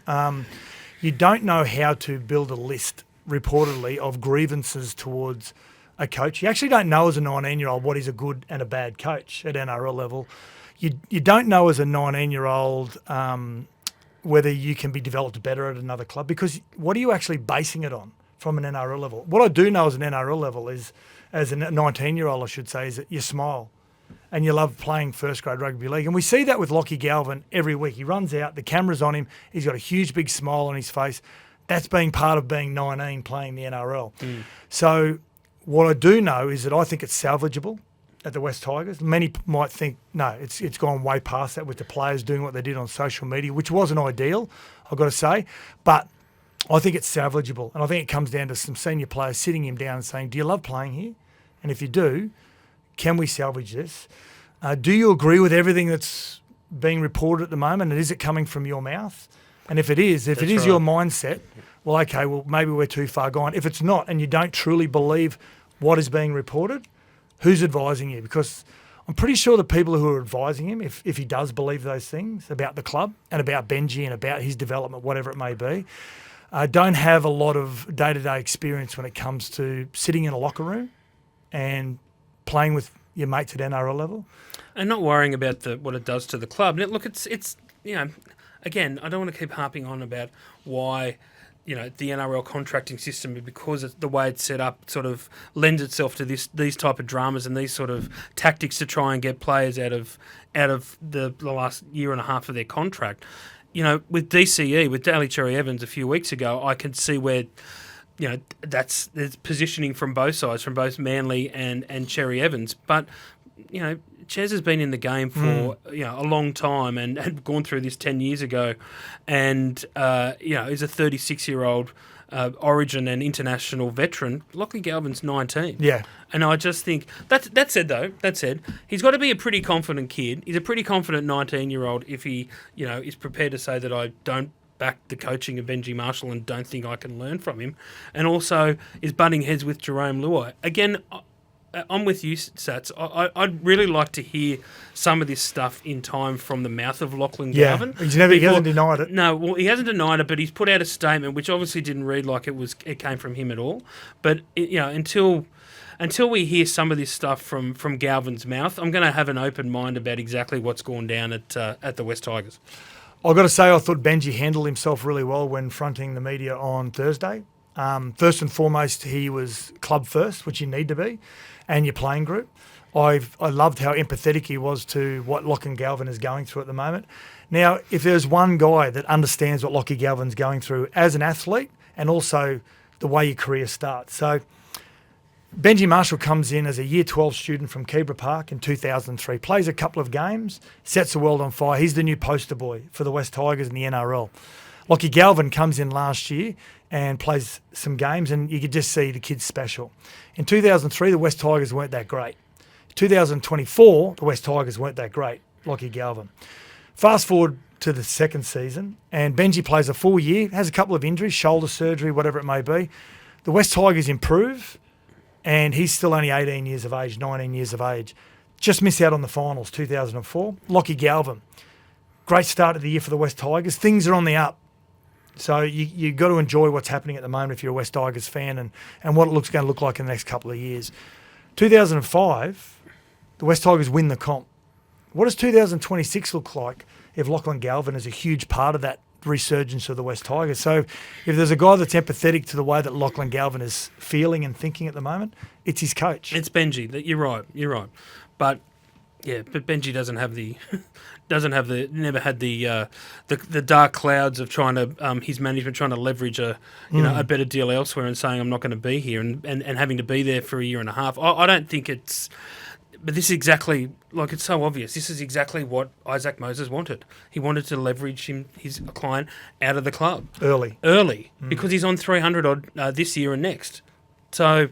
Speaker 2: You don't know how to build a list, reportedly, of grievances towards a coach. You actually don't know as a 19-year-old what is a good and a bad coach at NRL level. You don't know as a 19-year-old whether you can be developed better at another club, because what are you actually basing it on from an NRL level? What I do know as an NRL level is, as a 19-year-old I should say, is that you smile and you love playing first-grade rugby league. And we see that with Lachie Galvin every week. He runs out, the camera's on him, he's got a huge big smile on his face. That's being part of being 19 playing the NRL. So what I do know is that I think it's salvageable at the West Tigers. Many might think, no, it's gone way past that with the players doing what they did on social media, which wasn't ideal, I've got to say. But I think it's salvageable. And I think it comes down to some senior players sitting him down and saying, do you love playing here? And if you do, can we salvage this? Do you agree with everything that's being reported at the moment? And is it coming from your mouth? And if it is right, your mindset, well, okay, well, maybe we're too far gone. If it's not, and you don't truly believe what is being reported, who's advising you? Because I'm pretty sure the people who are advising him, if he does believe those things about the club and about Benji and about his development, whatever it may be, don't have a lot of day-to-day experience when it comes to sitting in a locker room and playing with your mates at NRL level.
Speaker 3: And not worrying about what it does to the club. And look, it's again, I don't want to keep harping on about why the NRL contracting system, because it's the way it's set up, sort of lends itself to these type of dramas and these sort of tactics to try and get players out of the last year and a half of their contract. With DCE, with Daly Cherry Evans a few weeks ago, I could see where there's positioning from both sides, from both Manly and Cherry Evans. But Ches has been in the game for a long time and had gone through this 10 years ago, and he's a 36-year-old Origin and international veteran. Lachie Galvin's 19.
Speaker 2: Yeah,
Speaker 3: and I just think that said, he's got to be a pretty confident kid. He's a pretty confident 19-year-old if he is prepared to say that I don't back the coaching of Benji Marshall and don't think I can learn from him, and also is butting heads with Jerome Luai. Again, I'm with you, Sats. I'd really like to hear some of this stuff in time from the mouth of Lachlan Galvin.
Speaker 2: He hasn't denied it.
Speaker 3: No, well, he hasn't denied it, but he's put out a statement which obviously didn't read like it came from him at all. But until we hear some of this stuff from Galvin's mouth, I'm going to have an open mind about exactly what's gone down at the West Tigers.
Speaker 2: I've got to say, I thought Benji handled himself really well when fronting the media on Thursday. First and foremost, he was club first, which you need to be, and your playing group. I loved how empathetic he was to what Lachlan Galvin is going through at the moment. Now, if there's one guy that understands what Lachie Galvin's going through as an athlete and also the way your career starts. So Benji Marshall comes in as a Year 12 student from Keebra Park in 2003, plays a couple of games, sets the world on fire. He's the new poster boy for the West Tigers in the NRL. Lachie Galvin comes in last year and plays some games, and you could just see the kid's special. In 2003, the West Tigers weren't that great. 2024, the West Tigers weren't that great, Lachie Galvin. Fast forward to the second season, and Benji plays a full year, has a couple of injuries, shoulder surgery, whatever it may be. The West Tigers improve, and he's still only 18 years of age, 19 years of age. Just missed out on the finals, 2004. Lachie Galvin, great start of the year for the West Tigers. Things are on the up. So you've got to enjoy what's happening at the moment if you're a West Tigers fan and what it looks going to look like in the next couple of years. 2005, the West Tigers win the comp. What does 2026 look like if Lachlan Galvin is a huge part of that resurgence of the West Tigers? So if there's a guy that's empathetic to the way that Lachlan Galvin is feeling and thinking at the moment, it's his coach.
Speaker 3: It's Benji. You're right. But Benji doesn't have never had the dark clouds of trying to his management trying to leverage a better deal elsewhere and saying I'm not going to be here and having to be there for a year and a half. I don't think it's. But this is exactly, like, it's so obvious. This is exactly what Isaac Moses wanted. He wanted to leverage his client out of the club. Early, because he's on 300 odd this year and next. So,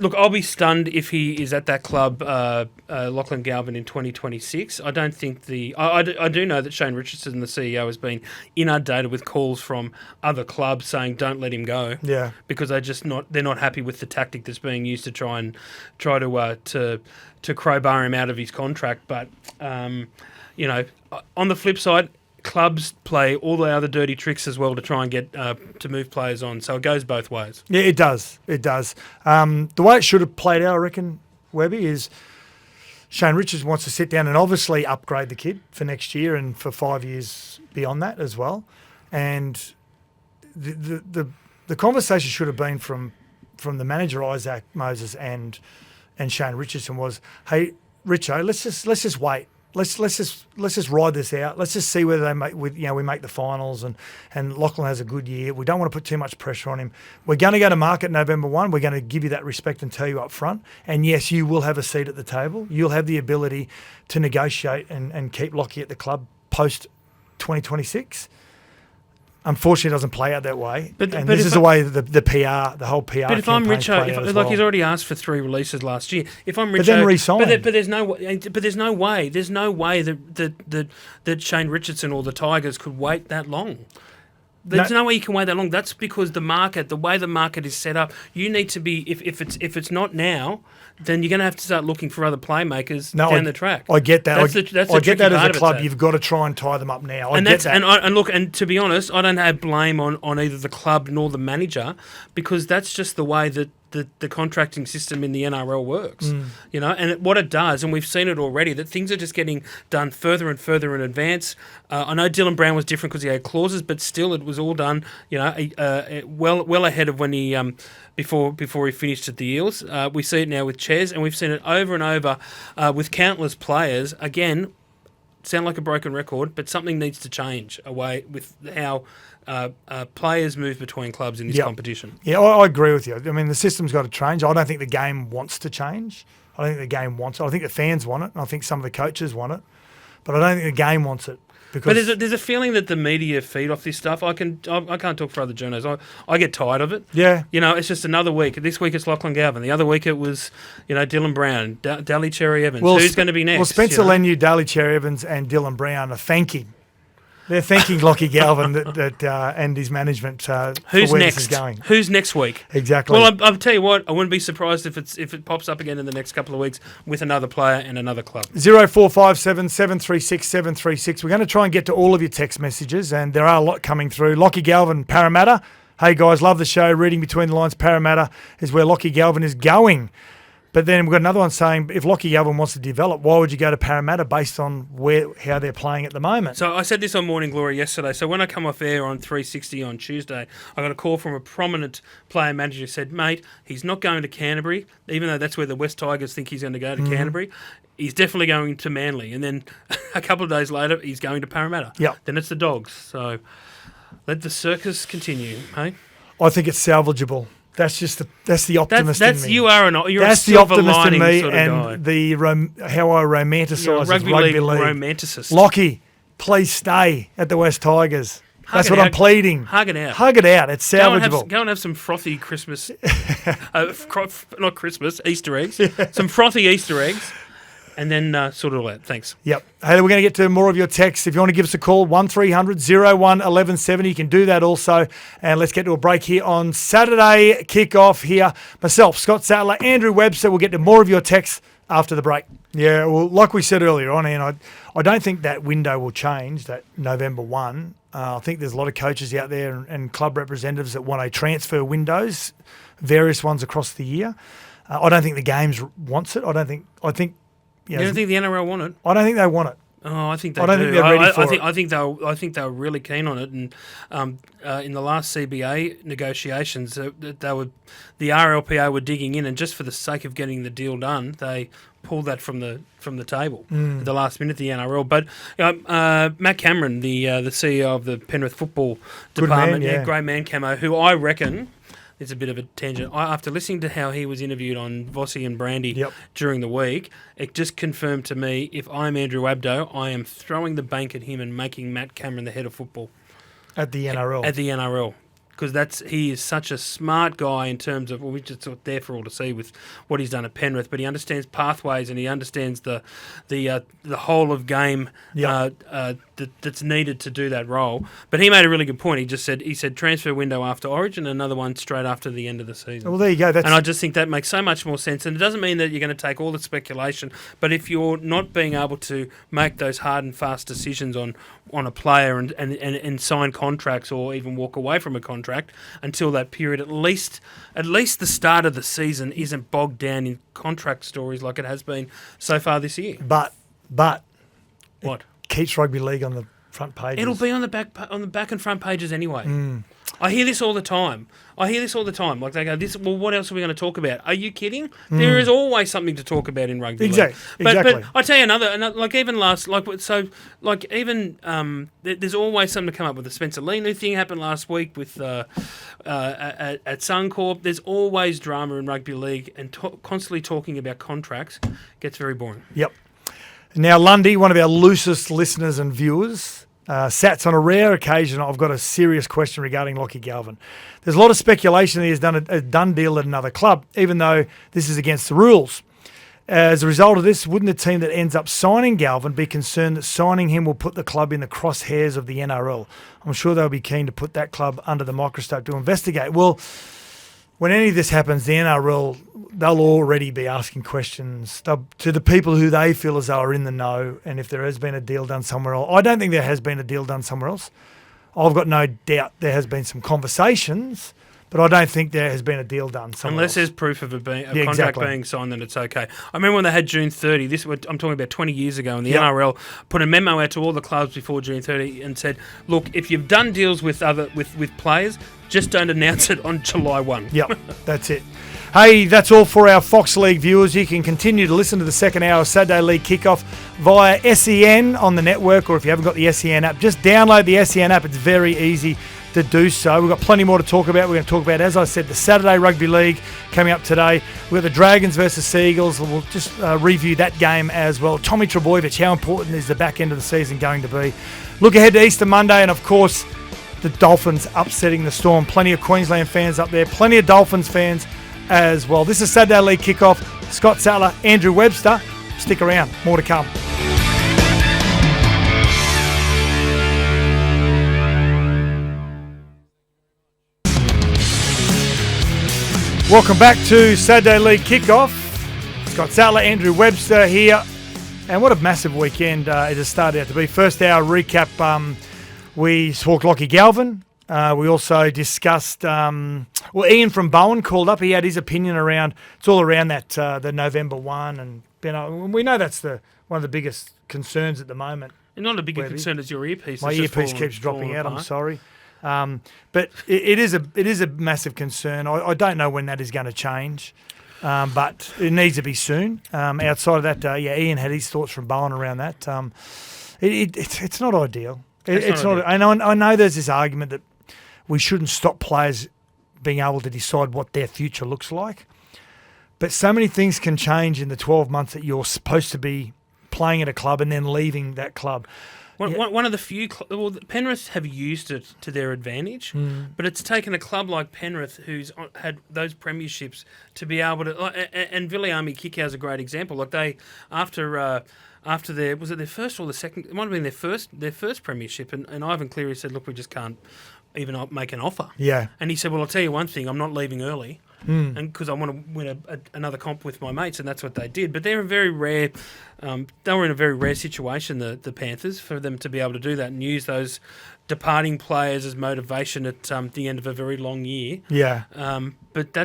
Speaker 3: look, I'll be stunned if he is at that club, Lachlan Galvin, in 2026. I don't think I do know that Shane Richardson, the CEO, has been inundated with calls from other clubs saying don't let him go.
Speaker 2: Yeah.
Speaker 3: Because they're not happy with the tactic that's being used to try to crowbar him out of his contract. But on the flip side, clubs play all the other dirty tricks as well to try and get to move players on. So it goes both ways.
Speaker 2: Yeah, it does. The way it should have played out, I reckon, Webby, is Shane Richards wants to sit down and obviously upgrade the kid for next year and for 5 years beyond that as well. And the conversation should have been from the manager Isaac Moses and Shane Richardson was, hey, Richo, let's just wait. Let's just ride this out. Let's just see whether we make the finals and Lachlan has a good year. We don't want to put too much pressure on him. We're going to go to market November 1. We're going to give you that respect and tell you up front. And yes, you will have a seat at the table. You'll have the ability to negotiate and keep Lachie at the club post 2026. Unfortunately, it doesn't play out that way. But this is the way the PR, the whole PR. But
Speaker 3: if I'm Richo, he's already asked for 3 releases last year. If I'm Richo,
Speaker 2: but then re-sign.
Speaker 3: But there's no way that Shane Richardson or the Tigers could wait that long. There's no way you can wait that long. That's because the way the market is set up, you need to be. If it's not now, then you're going to have to start looking for other playmakers down the track.
Speaker 2: I get that. I get that as a club.
Speaker 3: It,
Speaker 2: you've got to try and tie them up now.
Speaker 3: And to be honest, I don't have blame on either the club nor the manager, because that's just the way that the contracting system in the NRL works. And what it does, and we've seen it already, that things are just getting done further and further in advance. I know Dylan Brown was different because he had clauses, but still it was all done well ahead of when he before he finished at the Eels. We see it now with Ches, and we've seen it over and over with countless players. Again, sound like a broken record, but something needs to change away with how players move between clubs in this competition.
Speaker 2: Yeah, I agree with you. I mean, the system's got to change. I don't think the game wants to change. I don't think the game wants it. I think the fans want it, and I think some of the coaches want it, but I don't think the game wants it. Because
Speaker 3: but there's a feeling that the media feed off this stuff. I can't talk for other journalists. I get tired of it.
Speaker 2: Yeah.
Speaker 3: It's just another week. This week it's Lachlan Galvin. The other week it was, Dylan Brown, Daly Cherry Evans. Who's going to be next?
Speaker 2: Well, Spencer Leniu, Daly Cherry Evans and Dylan Brown are thanking They're thanking Lachie Galvin and his management
Speaker 3: Who's
Speaker 2: for where
Speaker 3: next?
Speaker 2: this is going.
Speaker 3: Who's next week?
Speaker 2: Exactly.
Speaker 3: Well, I'll tell you what. I wouldn't be surprised if it pops up again in the next couple of weeks with another player and another club.
Speaker 2: 0457 736 736. We're going to try and get to all of your text messages, and there are a lot coming through. Lachie Galvin, Parramatta. Hey guys, love the show. Reading between the lines, Parramatta is where Lachie Galvin is going. But then we've got another one saying, if Lachie Galvin wants to develop, why would you go to Parramatta based on how they're playing at the moment?
Speaker 3: So I said this on Morning Glory yesterday. So when I come off air on 360 on Tuesday, I got a call from a prominent player manager who said, mate, he's not going to Canterbury, even though that's where the West Tigers think he's going to go to Canterbury. He's definitely going to Manly. And then a couple of days later, he's going to Parramatta.
Speaker 2: Yep.
Speaker 3: Then it's the Dogs. So let the circus continue, hey?
Speaker 2: I think it's salvageable. That's the optimist in me.
Speaker 3: You're
Speaker 2: that's
Speaker 3: a silver
Speaker 2: the optimist in
Speaker 3: lining
Speaker 2: me,
Speaker 3: sort of
Speaker 2: and
Speaker 3: guy.
Speaker 2: how I romanticise
Speaker 3: You're a
Speaker 2: rugby
Speaker 3: rugby
Speaker 2: league.
Speaker 3: romanticist.
Speaker 2: Lachie, please stay at the West Tigers. That's what I'm pleading.
Speaker 3: Hug it out.
Speaker 2: Hug it out. It's salvageable.
Speaker 3: Go and have some frothy Christmas, not Christmas, Easter eggs. Some frothy Easter eggs. And then sort it all out. Thanks.
Speaker 2: Yep. Hey, we're going to get to more of your texts. If you want to give us a call, 1300 01 1170. You can do that also. And let's get to a break here on Saturday kickoff here. Myself, Scott Sattler, Andrew Webster. We'll get to more of your texts after the break. Yeah, well, like we said earlier on, and I don't think that window will change, that November 1. I think there's a lot of coaches out there and club representatives that want a transfer windows, various ones across the year. I don't think the Games wants it. I think.
Speaker 3: You don't think the NRL want it?
Speaker 2: I don't think they want it.
Speaker 3: Oh, I think they
Speaker 2: I don't
Speaker 3: do.
Speaker 2: think they're ready for it.
Speaker 3: I think they were really keen on it, and in the last CBA negotiations, the RLPA were digging in, and just for the sake of getting the deal done, they pulled that from the table at the last minute. The NRL, but Matt Cameron, the CEO of the Penrith Football Department, great man, Camo, who I reckon. It's a bit of a tangent. After listening to how he was interviewed on Vossi and Brandy during the week, it just confirmed to me, if I'm Andrew Abdo, I am throwing the bank at him and making Matt Cameron the head of football.
Speaker 2: At the NRL?
Speaker 3: At the NRL. Because he is such a smart guy in terms of, well, we're just there for all to see with what he's done at Penrith, but he understands pathways and he understands the whole of game that's needed to do that role. But he made a really good point. He said transfer window after Origin, another one straight after the end of the season.
Speaker 2: Well, there you go.
Speaker 3: And I just think that makes so much more sense. And it doesn't mean that you're going to take all the speculation, but if you're not being able to make those hard and fast decisions on a player and sign contracts or even walk away from a contract until that period, at least the start of the season isn't bogged down in contract stories like it has been so far this year.
Speaker 2: But
Speaker 3: what?
Speaker 2: Keeps rugby league on the front pages.
Speaker 3: It'll be on the back and front pages anyway. I hear this all the time. Like they go, what else are we going to talk about? Are you kidding? There is always something to talk about in rugby league.
Speaker 2: Exactly.
Speaker 3: But I tell you another like even there's always something to come up with. The Spencer Lenu thing happened last week with at Suncorp. There's always drama in rugby league, and constantly talking about contracts gets very boring.
Speaker 2: Yep. Now, Lundy, one of our loosest listeners and viewers, Sats, on a rare occasion, I've got a serious question regarding Lachie Galvin. There's a lot of speculation that he's done a done deal at another club, even though this is against the rules. As a result of this, wouldn't the team that ends up signing Galvin be concerned that signing him will put the club in the crosshairs of the NRL? I'm sure they'll be keen to put that club under the microscope to investigate. Well, when any of this happens, the NRL, they'll already be asking questions to the people who they feel as though are in the know, and if there has been a deal done somewhere else. I don't think there has been a deal done somewhere else. I've got no doubt there has been some conversations, but I don't think there has been a deal done somewhere
Speaker 3: Unless
Speaker 2: else.
Speaker 3: there's proof of a contract being signed, then it's okay. I remember when they had June 30, I'm talking about 20 years ago, and the NRL put a memo out to all the clubs before June 30 and said, look, if you've done deals with players, just don't announce it on July 1.
Speaker 2: Yep, that's it. Hey, that's all for our Fox League viewers. You can continue to listen to the second hour of Saturday League Kickoff via SEN on the network, or if you haven't got the SEN app, just download the SEN app. It's very easy to do so. We've got plenty more to talk about. We're going to talk about, as I said, the Saturday Rugby League coming up today. We've got the Dragons versus Seagulls. We'll just review that game as well. Tommy Trbojevic, how important is the back end of the season going to be? Look ahead to Easter Monday, and of course, the Dolphins upsetting the Storm. Plenty of Queensland fans up there, plenty of Dolphins fans as well. This is Saturday League Kickoff. Scott Sattler, Andrew Webster. Stick around. More to come. Welcome back to Saturday League Kickoff. Scott Sattler, Andrew Webster here. And what a massive weekend it has started out to be. First hour recap, we talked Lachie Galvin. We also discussed, Ian from Bowen called up. He had his opinion around, it's all around that, the November 1. And we know that's one of the biggest concerns at the moment.
Speaker 3: And not a bigger concern as your earpiece.
Speaker 2: My earpiece keeps dropping out, I'm sorry. But it is a massive concern. I don't know when that is going to change, but it needs to be soon. Outside of that, Ian had his thoughts from Bowen around that. It's not ideal. It's not. And I know there's this argument that we shouldn't stop players being able to decide what their future looks like. But so many things can change in the 12 months that you're supposed to be playing at a club and then leaving that club.
Speaker 3: One of the few... Penrith have used it to their advantage, but it's taken a club like Penrith, who's had those premierships, to be able to... And Viliami Kikau is a great example. Like they, after their... Was it their first or the second? It might have been their first premiership, and Ivan Cleary said, look, we just can't even make an offer. Yeah. And he said, well, I'll tell you one thing, I'm not leaving early. And because I want to win another comp with my mates, and that's what they did. But they're a very rare, they were in a very rare situation, the Panthers, for them to be able to do that and use those departing players as motivation at the end of a very long year. Yeah. But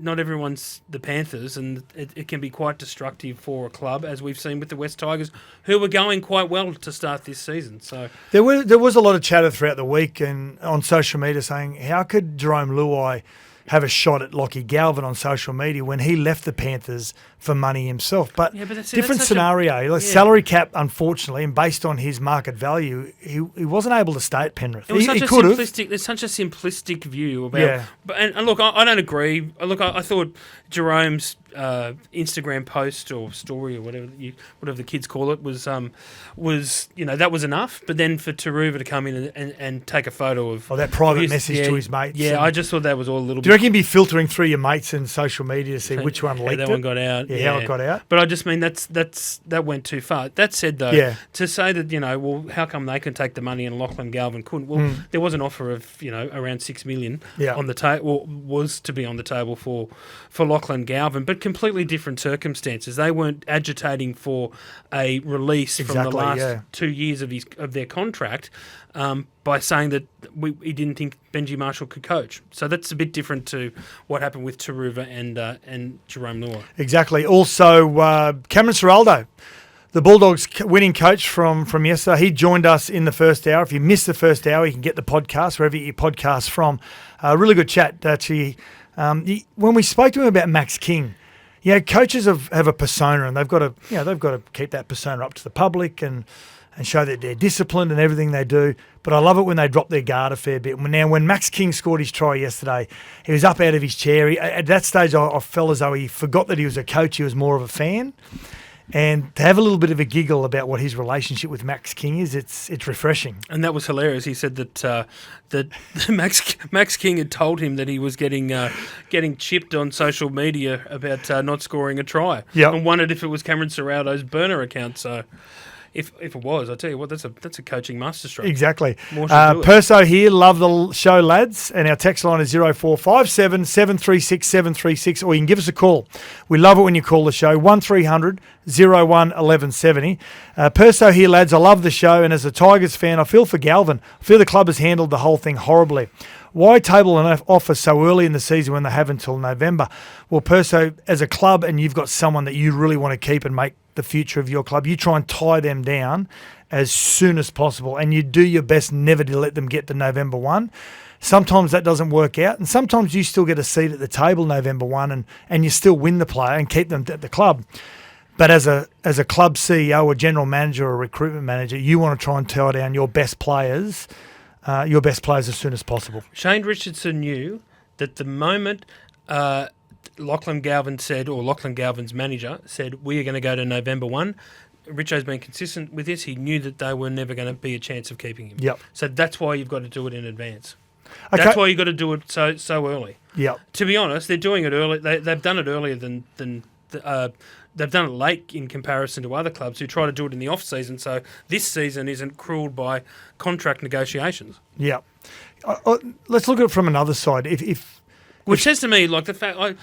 Speaker 3: not everyone's the Panthers, and it can be quite destructive for a club, as we've seen with the West Tigers, who were going quite well to start this season. So
Speaker 2: there was a lot of chatter throughout the week and on social media saying, how could Jerome Luai have a shot at Lachie Galvin on social media when he left the Panthers for money himself? But different scenario. Salary cap, unfortunately, and based on his market value, he wasn't able to stay at Penrith.
Speaker 3: He could have. There's such a simplistic view about. Yeah. And look, I don't agree. Look, I thought Jerome's Instagram post or story or whatever the kids call it was that was enough. But then for Taruva to come in and take a photo of
Speaker 2: that private message to his mates.
Speaker 3: Yeah, I just thought that was all a little.
Speaker 2: Do you reckon he'd be filtering through your mates and social media to see which one leaked
Speaker 3: that one got out?
Speaker 2: Yeah, how it got out.
Speaker 3: But I just mean that went too far. That said, though, to say that well, how come they can take the money and Lachlan Galvin couldn't? Well, there was an offer of around $6 million on the table, was to be on the table for Lachlan Galvin, but completely different circumstances. They weren't agitating for a release from the last 2 years of their contract by saying that he didn't think Benji Marshall could coach. So that's a bit different to what happened with Taruva and Jerome Luai.
Speaker 2: Exactly. Also, Cameron Ciraldo, the Bulldogs winning coach from yesterday, he joined us in the first hour. If you missed the first hour, you can get the podcast wherever you get your podcast from. Really good chat, actually. When we spoke to him about Max King, coaches have a persona, and they've got to keep that persona up to the public and show that they're disciplined and everything they do. But I love it when they drop their guard a fair bit. Now, when Max King scored his try yesterday, he was up out of his chair. At that stage, I felt as though he forgot that he was a coach. He was more of a fan. And to have a little bit of a giggle about what his relationship with Max King is, it's refreshing.
Speaker 3: And that was hilarious. He said that Max King had told him that he was getting chipped on social media about not scoring a try. Yep. And wondered if it was Cameron Ciraldo's burner account. So if it was, I tell you what, that's a coaching masterstroke.
Speaker 2: Exactly. Perso here, love the show, lads. And our text line is 0457 736 736, or you can give us a call. We love it when you call the show, 1300 01 1170. Perso here, lads. I love the show, and as a Tigers fan, I feel for Galvin. I feel the club has handled the whole thing horribly. Why table an offer so early in the season when they have until November? Well, Perso, as a club, and you've got someone that you really want to keep and make the future of your club, you try and tie them down as soon as possible, and you do your best never to let them get to November 1. Sometimes that doesn't work out, and sometimes you still get a seat at the table November 1 and you still win the player and keep them at the club. But as a club CEO or general manager or recruitment manager, you want to try and tie down your best players as soon as possible.
Speaker 3: Shane Richardson knew that the moment Lachlan Galvin said, or Lachlan Galvin's manager said, we are going to go to November 1, Richo's been consistent with this. He knew that they were never going to be a chance of keeping him. Yep. So that's why you've got to do it in advance. Okay. That's why you've got to do it so early. Yep. To be honest, they're doing it early. They've done it earlier than they've done it late in comparison to other clubs who try to do it in the off season. So this season isn't cruelled by contract negotiations.
Speaker 2: Yeah. Let's look at it from another side. If
Speaker 3: Which says to me, like the fact I don't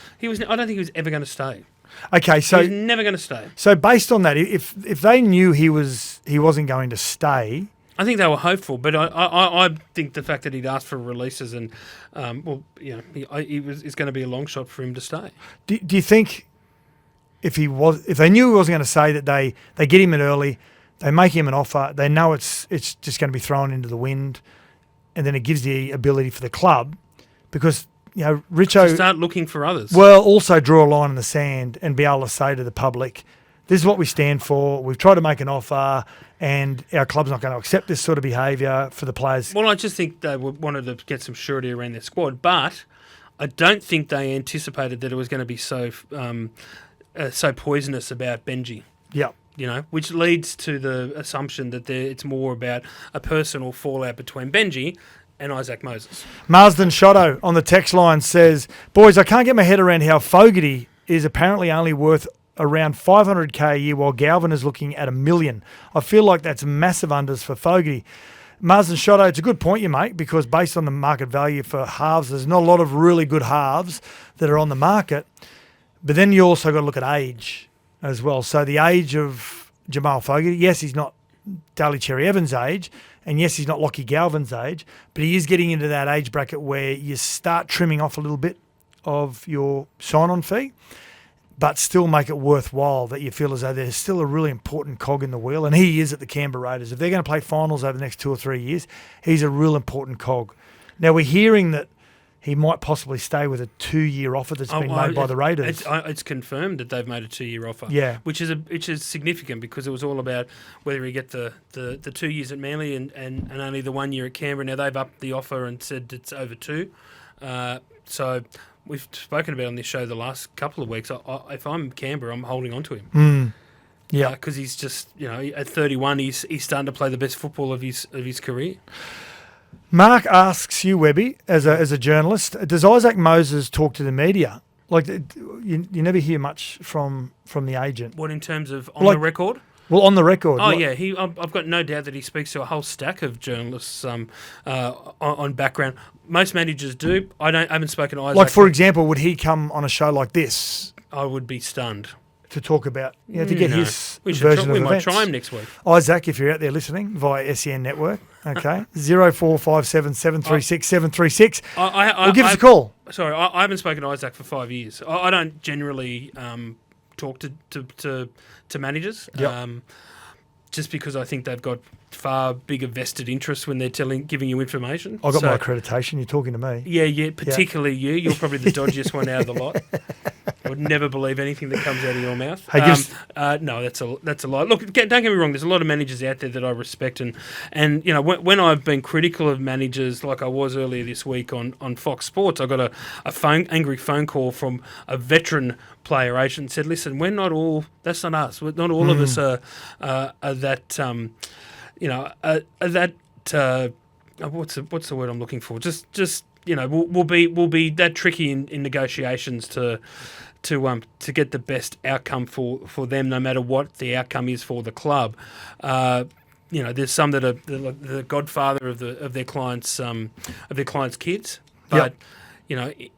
Speaker 3: think he was ever going to stay.
Speaker 2: Okay, so
Speaker 3: He's never going to stay.
Speaker 2: So based on that, if they knew he wasn't going to stay,
Speaker 3: I think they were hopeful, but I think the fact that he'd asked for releases and it's going to be a long shot for him to stay.
Speaker 2: Do you think if they knew he wasn't going to stay, that they get him in early, they make him an offer, they know it's just going to be thrown into the wind, and then it gives the ability for the club, because Richo
Speaker 3: to start looking for others.
Speaker 2: Well, also draw a line in the sand and be able to say to the public, this is what we stand for. We've tried to make an offer, and our club's not going to accept this sort of behaviour for the players.
Speaker 3: Well, I just think they wanted to get some surety around their squad, but I don't think they anticipated that it was going to be so poisonous about Benji.
Speaker 2: Yeah.
Speaker 3: Which leads to the assumption that it's more about a personal fallout between Benji and Isaac Moses.
Speaker 2: Marsden Shotto on the text line says, boys, I can't get my head around how Fogarty is apparently only worth around $500K a year while Galvin is looking at $1 million. I feel like that's massive unders for Fogarty. Marsden Shotto, it's a good point you make, because based on the market value for halves, there's not a lot of really good halves that are on the market. But then you also got to look at age as well. So the age of Jamal Fogarty, yes, he's not Daly Cherry Evans' age, and yes, he's not Lockie Galvin's age, but he is getting into that age bracket where you start trimming off a little bit of your sign-on fee, but still make it worthwhile, that you feel as though there's still a really important cog in the wheel, and he is at the Canberra Raiders. If they're going to play finals over the next 2 or 3 years, he's a real important cog. Now, we're hearing that he might possibly stay with a 2-year offer that's been made by the Raiders.
Speaker 3: It's confirmed that they've made a 2-year offer.
Speaker 2: Yeah,
Speaker 3: which is significant, because it was all about whether he get the 2 years at Manly and only the 1 year at Canberra. Now they've upped the offer and said it's over 2. So we've spoken about on this show the last couple of weeks. If I'm Canberra, I'm holding on to him.
Speaker 2: Yeah,
Speaker 3: because he's just at 31, he's starting to play the best football of his career.
Speaker 2: Mark asks you, Webby, as a journalist, does Isaac Moses talk to the media? Like, you never hear much from the agent.
Speaker 3: What, in terms of the record?
Speaker 2: Well, on the record.
Speaker 3: Oh, yeah. I've got no doubt that he speaks to a whole stack of journalists on background. Most managers do. I haven't spoken to Isaac.
Speaker 2: Like, for example, would he come on a show like this?
Speaker 3: I would be stunned.
Speaker 2: To talk about, to get his version of events. We might
Speaker 3: try him next week.
Speaker 2: Isaac, if you're out there listening via SEN Network, okay, 0457 736 736. Well, give us a call.
Speaker 3: Sorry, I haven't spoken to Isaac for 5 years. I don't generally talk to managers.
Speaker 2: Yep.
Speaker 3: Just because I think they've got far bigger vested interests when they're giving you information.
Speaker 2: I got my accreditation. You're talking to me.
Speaker 3: Yeah, particularly you. You're probably the dodgiest one out of the lot. I would never believe anything that comes out of your mouth.
Speaker 2: Hey,
Speaker 3: no, that's a lie. Look, don't get me wrong. There's a lot of managers out there that I respect, and when I've been critical of managers, like I was earlier this week on Fox Sports, I got a angry phone call from a veteran player agent, said, "Listen, we're not all. That's not us. Not all of us are that. What's the word I'm looking for? Just we'll be that tricky in negotiations to get the best outcome for them, no matter what the outcome is for the club. There's some that are the godfather of their clients' kids, but.
Speaker 2: Yep.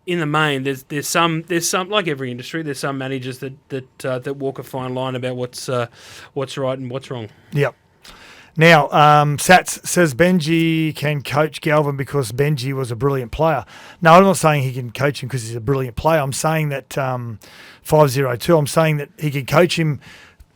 Speaker 3: In the main, there's some like every industry. There's some managers that walk a fine line about what's right and what's wrong.
Speaker 2: Yep. Now, Sats says Benji can coach Galvin because Benji was a brilliant player. No, I'm not saying he can coach him because he's a brilliant player. I'm saying that 502. I'm saying that he can coach him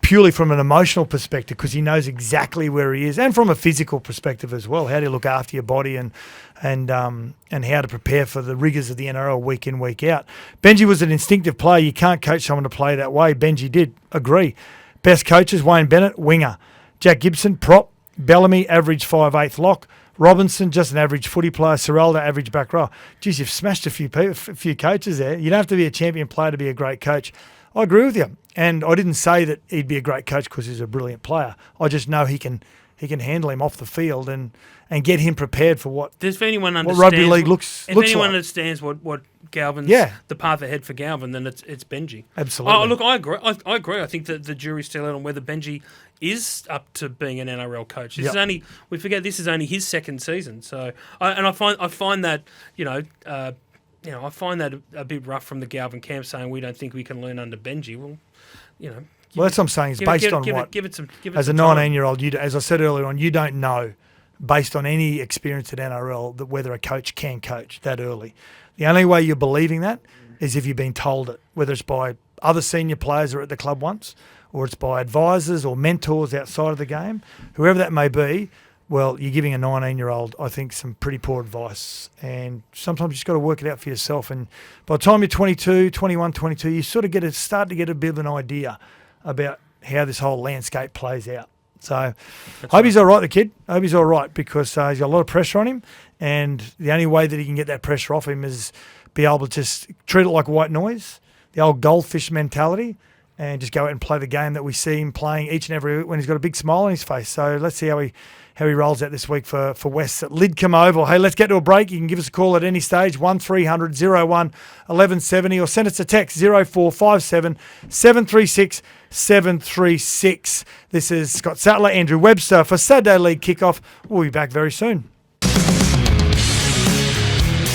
Speaker 2: purely from an emotional perspective, because he knows exactly where he is, and from a physical perspective as well. How do you look after your body and how to prepare for the rigours of the NRL week in, week out. Benji was an instinctive player. You can't coach someone to play that way. Benji did. Agree. Best coaches, Wayne Bennett, winger. Jack Gibson, prop. Bellamy, average 5'8" lock. Robinson, just an average footy player. Ciraldo, average back row. Geez, you've smashed a few coaches there. You don't have to be a champion player to be a great coach. I agree with you. And I didn't say that he'd be a great coach because he's a brilliant player. I just know he can handle him off the field and get him prepared for what rugby league looks like. If anyone
Speaker 3: understands what Galvin's the path ahead for Galvin, then it's Benji.
Speaker 2: Absolutely.
Speaker 3: Oh, look, I agree. I agree. I think that the jury's still out on whether Benji is up to being an NRL coach. This is only his second season. So I find that I find that a bit rough from the Galvin camp saying we don't think we can learn under Benji. Well,
Speaker 2: Well, that's what I'm saying. It's based on what? As a 19-year-old, as I said earlier on, you don't know, based on any experience at NRL, that whether a coach can coach that early. The only way you're believing that is if you've been told it, whether it's by other senior players who are at the club once, or it's by advisors or mentors outside of the game, whoever that may be. Well, you're giving a 19-year-old, I think, some pretty poor advice. And sometimes you just got to work it out for yourself. And by the time you're 22, 21, 22, you sort of start to get a bit of an idea about how this whole landscape plays out. So hope he's all right, the kid. Hope he's all right, because he's got a lot of pressure on him. And the only way that he can get that pressure off him is be able to just treat it like white noise, the old goldfish mentality, and just go out and play the game that we see him playing each and every week when he's got a big smile on his face. So let's see how he rolls out this week for West at Lidcombe Oval. Hey, let's get to a break. You can give us a call at any stage, 1300 01 1170, or send us a text, 0457 736 736. This is Scott Sattler, Andrew Webster for Saturday League Kickoff. We'll be back very soon.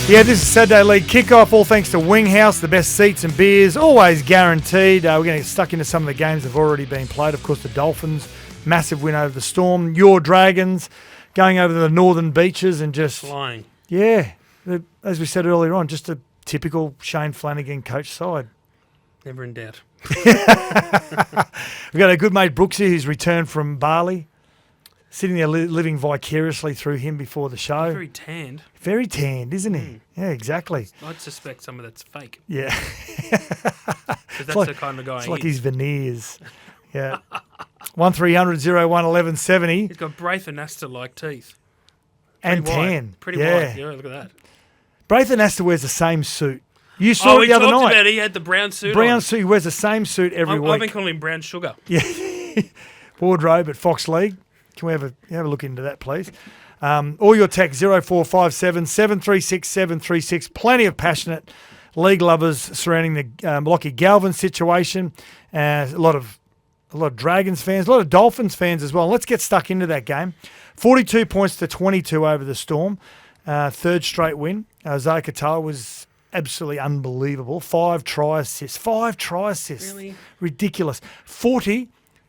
Speaker 2: Yeah, this is Saturday League Kickoff, all thanks to Wing House, the best seats and beers, always guaranteed. We're going to get stuck into some of the games that have already been played. Of course, the Dolphins, massive win over the Storm. Your Dragons going over the northern beaches and just
Speaker 3: flying.
Speaker 2: Yeah, as we said earlier on, just a typical Shane Flanagan coach side.
Speaker 3: Never in doubt.
Speaker 2: We've got a good mate Brooksy, who's returned from Bali, sitting there living vicariously through him before the show.
Speaker 3: Very tanned.
Speaker 2: Very tanned, isn't he? Yeah, exactly.
Speaker 3: I'd suspect some of that's fake.
Speaker 2: Yeah.
Speaker 3: Because that's the kind of guy
Speaker 2: it's like his veneers. Yeah. 1300 01 1170.
Speaker 3: He's got Braithen Astor-like teeth.
Speaker 2: And
Speaker 3: Pretty
Speaker 2: tan.
Speaker 3: White. Pretty white. Yeah, look at that.
Speaker 2: Braithen Astor wears the same suit. You saw it the other night.
Speaker 3: About it. He had the brown suit
Speaker 2: Brown suit. He wears the same suit every week.
Speaker 3: I've been calling him Brown Sugar.
Speaker 2: Yeah. Wardrobe at Fox League. Can we have a look into that, please? All your text, 0457 736 736. Plenty of passionate league lovers surrounding the Lockie Galvin situation. A lot of Dragons fans, a lot of Dolphins fans as well. Let's get stuck into that game. 42 points to 22 over the Storm. Third straight win. Zaya Katoa was absolutely unbelievable. 5 try assists.
Speaker 3: Really?
Speaker 2: Ridiculous. 40,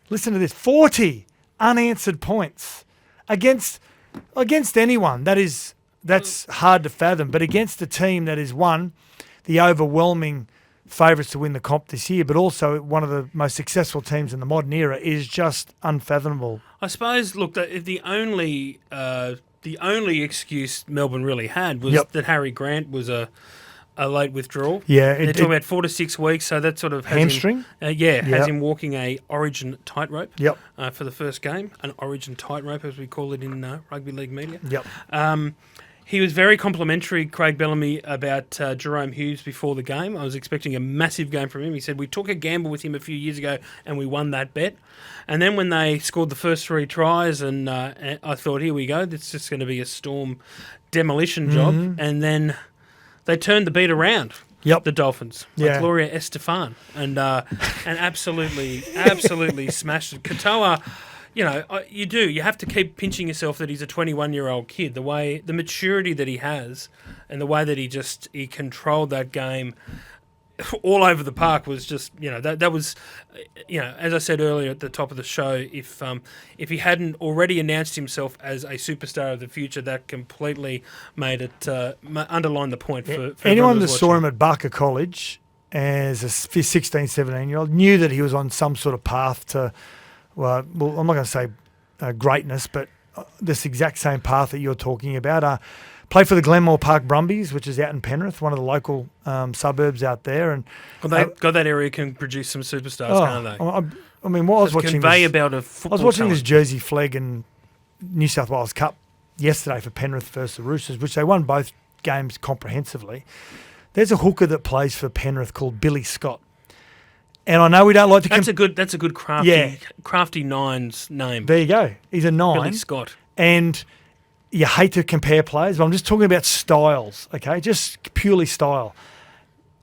Speaker 2: listen to this, 40 unanswered points against anyone. That's hard to fathom, but against a team that is the overwhelming favourites to win the comp this year, but also one of the most successful teams in the modern era, is just unfathomable.
Speaker 3: I suppose, look, the only excuse Melbourne really had was that Harry Grant was a late withdrawal.
Speaker 2: Yeah.
Speaker 3: They're talking about 4 to 6 weeks, so that sort of has
Speaker 2: hamstring?
Speaker 3: Has him walking a origin tightrope for the first game, an origin tightrope as we call it in rugby league media.
Speaker 2: Yep.
Speaker 3: He was very complimentary, Craig Bellamy, about Jerome Hughes before the game. I was expecting a massive game from him. He said, we took a gamble with him a few years ago and we won that bet. And then when they scored the first 3 tries, and I thought, here we go, it's just going to be a Storm demolition job. And then they turned the beat around.
Speaker 2: Yep.
Speaker 3: The Dolphins. Like Gloria Estefan. And absolutely smashed it. Katoa, you have to keep pinching yourself that he's a 21-year-old kid. The maturity that he has, and the way that he controlled that game all over the park was just, that was, as I said earlier at the top of the show, if he hadn't already announced himself as a superstar of the future, that completely made it underline the point for
Speaker 2: anyone that saw him at Barker College as a 16, 17-year-old knew that he was on some sort of path to. Well, I'm not going to say greatness, but this exact same path that you're talking about. Played for the Glenmore Park Brumbies, which is out in Penrith, one of the local suburbs out there. And
Speaker 3: God, that area can produce some superstars, can't they?
Speaker 2: I mean, what I was watching
Speaker 3: this
Speaker 2: Jersey Flegg and New South Wales Cup yesterday for Penrith versus the Roosters, which they won both games comprehensively. There's a hooker that plays for Penrith called Billy Scott. And I know we don't like to...
Speaker 3: That's a good crafty nine's name.
Speaker 2: There you go. He's a 9.
Speaker 3: Billy Scott.
Speaker 2: And you hate to compare players, but I'm just talking about styles, okay? Just purely style.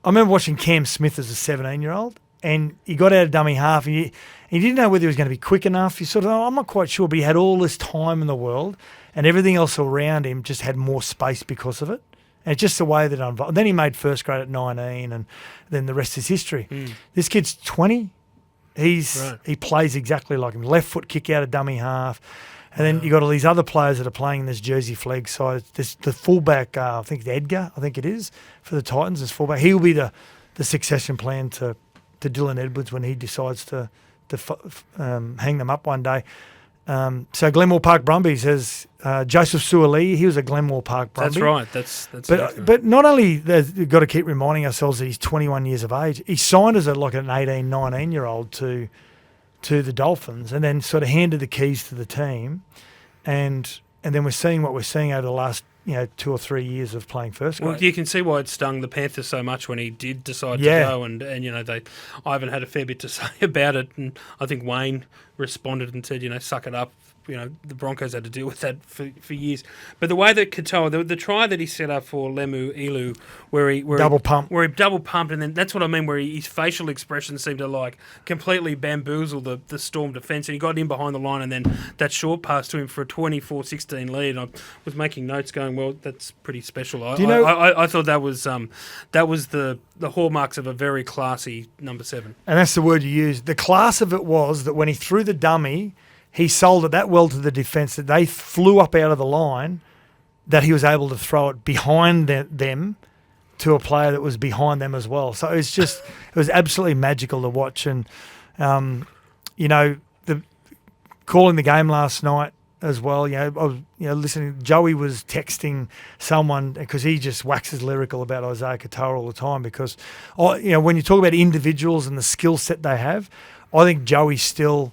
Speaker 2: I remember watching Cam Smith as a 17-year-old, and he got out of dummy half, and he didn't know whether he was going to be quick enough. He sort of, I'm not quite sure, but he had all this time in the world, and everything else around him just had more space because of it. And it's just the way that unfolded. Then he made first grade at 19, and then the rest is history. This kid's 20. He plays exactly like him. Left foot kick out of dummy half. And then you got all these other players that are playing in this Jersey flag side. This the fullback, I think it's Edgar, I think it is, for the Titans as fullback. He'll be the succession plan to Dylan Edwards when he decides to hang them up one day. So Glenmore Park Brumbies has Joseph Suaalii. He was a Glenmore Park Brumby.
Speaker 3: That's right.
Speaker 2: But not only we've got to keep reminding ourselves that he's 21 years of age. He signed as like an 18, 19-year-old to the Dolphins, and then sort of handed the keys to the team, and then we're seeing what we're seeing over the last 2 or 3 years of playing first grade.
Speaker 3: Well, you can see why it stung the Panthers so much when he did decide to go, and Ivan had a fair bit to say about it, and I think Wayne responded and said, suck it up. The Broncos had to deal with that for years. But the way that Katoa, the try that he set up for Lemu Ilu, where he double pumped, and then that's what I mean, where his facial expression seemed to completely bamboozle the Storm defence, and he got in behind the line, and then that short pass to him for a 24-16 lead. And I was making notes going, well, that's pretty special. I thought that was the hallmarks of a very classy number 7.
Speaker 2: And that's the word you used. The class of it was that when he threw the dummy, he sold it that well to the defence that they flew up out of the line, that he was able to throw it behind them to a player that was behind them as well. So it was absolutely magical to watch. And, calling the game last night as well, I was listening. Joey was texting someone because he just waxes lyrical about Isaiah Katoa all the time because, when you talk about individuals and the skill set they have, I think Joey still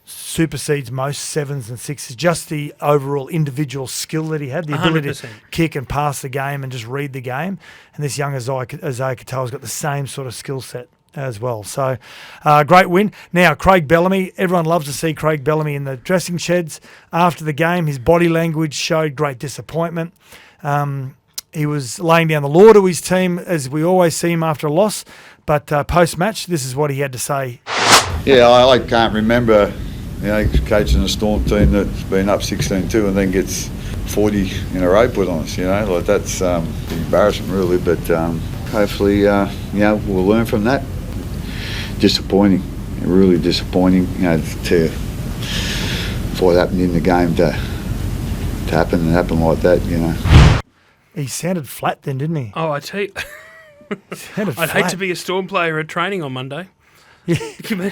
Speaker 2: supersedes most 7s and 6s, just the overall individual skill that he had, the ability
Speaker 3: 100%.
Speaker 2: to kick and pass the game and just read the game. And this young Isaiah Katoa's got the same sort of skill set as well. So, great win. Now, Craig Bellamy, everyone loves to see Craig Bellamy in the dressing sheds after the game. His body language showed great disappointment. He was laying down the law to his team, as we always see him after a loss. But post-match, this is what he had to say.
Speaker 7: Yeah, I can't remember coaching a Storm team that's been up 16-2 and then gets 40 in a row put on us, that's embarrassing really, but hopefully, we'll learn from that. Disappointing, really disappointing, for it happened in the game to happen like that,
Speaker 2: He sounded flat then, didn't he?
Speaker 3: Oh, I tell you, I'd hate to be a Storm player at training on Monday.
Speaker 2: Yeah,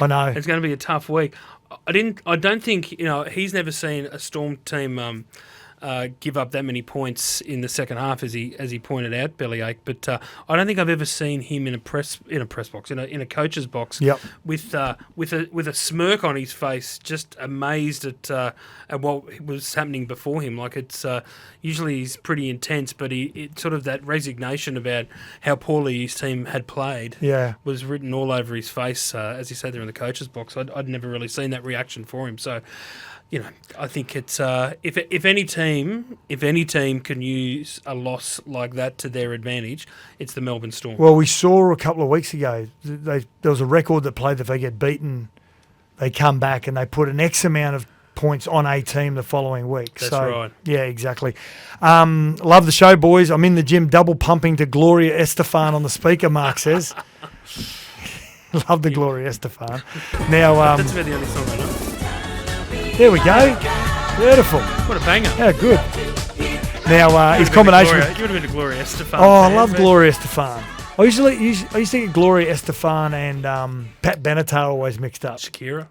Speaker 2: I know.
Speaker 3: It's going to be a tough week. I don't think he's never seen a Storm team give up that many points in the second half, as he pointed out, bellyache. But I don't think I've ever seen him in a press box, in a coach's box, with a smirk on his face, just amazed at what was happening before him. Like it's usually he's pretty intense, but it sort of that resignation about how poorly his team had played was written all over his face, as he said there in the coach's box. I'd never really seen that reaction for him. So, I think it's if any team can use a loss like that to their advantage, it's the Melbourne Storm.
Speaker 2: Well, we saw a couple of weeks ago there was a record that played that if they get beaten, they come back and they put an X amount of points on a team the following week.
Speaker 3: That's right.
Speaker 2: Yeah, exactly. Love the show, boys. I'm in the gym double pumping to Gloria Estefan on the speaker, Mark says. Love the Gloria Estefan. Now,
Speaker 3: that's about the only song I know.
Speaker 2: There we go. Beautiful.
Speaker 3: What a banger.
Speaker 2: Yeah, good. Now, his combination...
Speaker 3: You would have been to Gloria Estefan.
Speaker 2: Oh, I love Gloria Estefan. I used to get Gloria Estefan and Pat Benatar always mixed up.
Speaker 3: Shakira.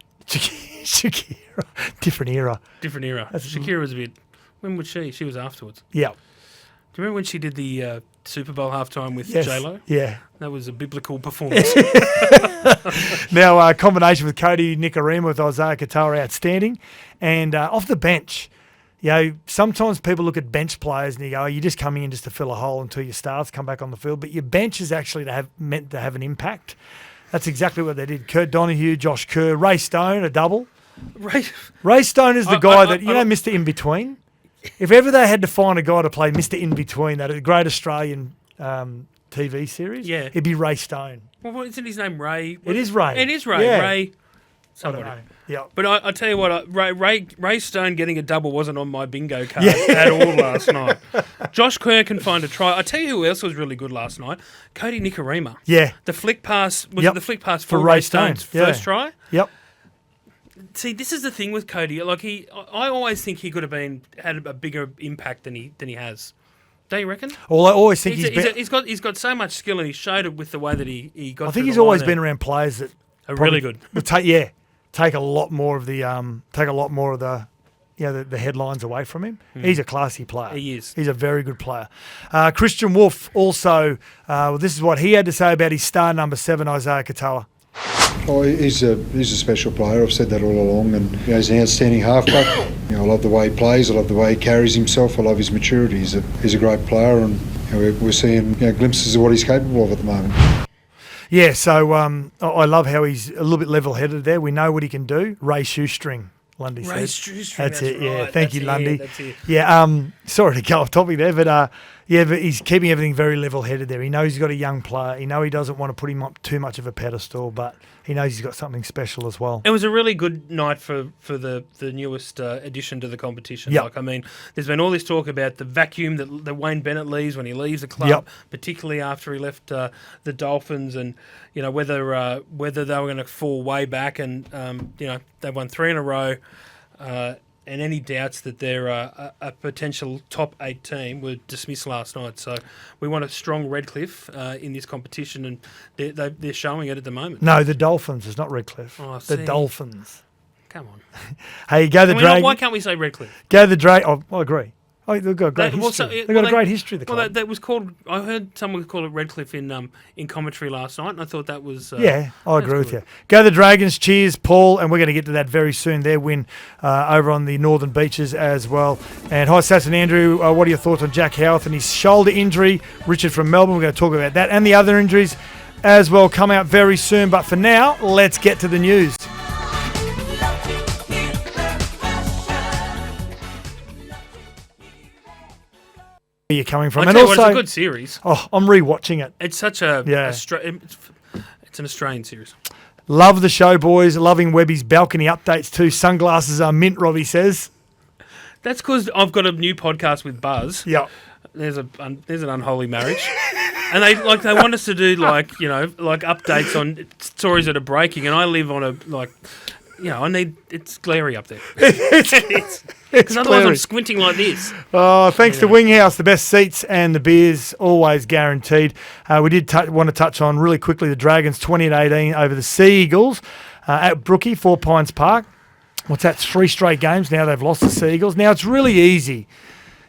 Speaker 2: Different era.
Speaker 3: Shakira was a bit... When was she? She was afterwards.
Speaker 2: Yeah.
Speaker 3: Do you remember when she did the Super Bowl halftime with J-Lo?
Speaker 2: Yeah.
Speaker 3: That was a biblical performance.
Speaker 2: Now, combination with Cody Nicarima with Isaiah Katoa outstanding. And off the bench, sometimes people look at bench players and you go, you're just coming in just to fill a hole until your stars come back on the field. But your bench is actually meant to have an impact. That's exactly what they did. Kurt Donahue, Josh Kerr, Ray Stone, a double. Ray Stone is the guy Mr. In-Between. If ever they had to find a guy to play Mr. In-Between, that great Australian TV series, it'd be Ray Stone.
Speaker 3: Well, isn't his name Ray?
Speaker 2: It is Ray.
Speaker 3: It is Ray.
Speaker 2: Yeah.
Speaker 3: Ray. Somebody.
Speaker 2: I don't know. Yeah.
Speaker 3: But I tell you what, Ray Stone getting a double wasn't on my bingo card at all last night. Josh Kerr can find a try. I tell you who else was really good last night. Cody Nikorima.
Speaker 2: Yeah.
Speaker 3: The flick pass
Speaker 2: Yep.
Speaker 3: the flick pass
Speaker 2: For
Speaker 3: for
Speaker 2: Ray
Speaker 3: Ray Stone's
Speaker 2: Stone.
Speaker 3: first
Speaker 2: Yeah.
Speaker 3: try.
Speaker 2: Yep.
Speaker 3: See, this is the thing with Cody. Like I always think he could have had a bigger impact than he has. Don't you reckon?
Speaker 2: Well, I always think
Speaker 3: He's got so much skill, and he showed it with the way that he got.
Speaker 2: I
Speaker 3: through
Speaker 2: think he's
Speaker 3: the
Speaker 2: always
Speaker 3: line
Speaker 2: been
Speaker 3: there.
Speaker 2: around players that
Speaker 3: Are
Speaker 2: probably
Speaker 3: really good.
Speaker 2: would take a lot more of the the headlines away from him. He's a classy player.
Speaker 3: He is.
Speaker 2: He's a very good player. Christian Wolf also. This is what he had to say about his star number 7, Isaiah Katoa.
Speaker 8: Oh, he's a special player. I've said that all along, and he's an outstanding halfback. I love the way he plays. I love the way he carries himself. I love his maturity. He's a great player, and we're seeing glimpses of what he's capable of at the moment.
Speaker 2: Yeah, so I love how he's a little bit level-headed there. We know what he can do. Ray Shoestring, Lundy said.
Speaker 3: Ray Shoestring,
Speaker 2: That's it, yeah.
Speaker 3: right.
Speaker 2: Thank you, Lundy.
Speaker 3: That's it.
Speaker 2: Yeah, sorry to go off topic there, but he's keeping everything very level-headed there. He knows he's got a young player. He knows he doesn't want to put him up too much of a pedestal, but he knows he's got something special as well.
Speaker 3: It was a really good night for the newest addition to the competition.
Speaker 2: Yep.
Speaker 3: Like, I mean, there's been all this talk about the vacuum that Wayne Bennett leaves when he leaves the club,
Speaker 2: Yep.
Speaker 3: particularly after he left the Dolphins, and whether they were going to fall way back, and they won 3 in a row. And any doubts that they're a potential top 8 team were dismissed last night. So we want a strong Redcliffe in this competition, and they're showing it at the moment.
Speaker 2: No, the Dolphins. It's not Redcliffe.
Speaker 3: Oh,
Speaker 2: the
Speaker 3: see.
Speaker 2: Dolphins.
Speaker 3: Come on.
Speaker 2: Hey, go the Dragons.
Speaker 3: Why can't we say Redcliffe?
Speaker 2: Go the Dragons. Oh, I agree. Oh, they've got a great history. They've got a great history, the club.
Speaker 3: Well, that was called. I heard someone call it Redcliffe in commentary last night, and I thought that was.
Speaker 2: Yeah, I agree with you. Go the Dragons. Cheers, Paul. And we're going to get to that very soon. Their win over on the Northern Beaches as well. And hi, Sass and Andrew. What are your thoughts on Jack Howarth and his shoulder injury? Richard from Melbourne. We're going to talk about that and the other injuries as well. Come out very soon. But for now, let's get to the news. You're coming from, and also
Speaker 3: it's a good series.
Speaker 2: Oh, I'm rewatching it.
Speaker 3: It's such a
Speaker 2: Yeah.
Speaker 3: it's an Australian series.
Speaker 2: Love the show, boys. Loving Webby's balcony updates too. Sunglasses are mint, Robbie says.
Speaker 3: That's because I've got a new podcast with Buzz.
Speaker 2: Yeah.
Speaker 3: There's an unholy marriage, and they want us to do like updates on stories that are breaking, and I live on I need it's glary up there. Because otherwise I'm squinting like this.
Speaker 2: Oh, thanks to Winghouse, the best seats and the beers, always guaranteed. We did want to touch on really quickly the Dragons 20-18 over the Sea Eagles at Brookie, 4 Pines Park. What's that, 3 straight games now they've lost the Sea Eagles. Now it's really easy.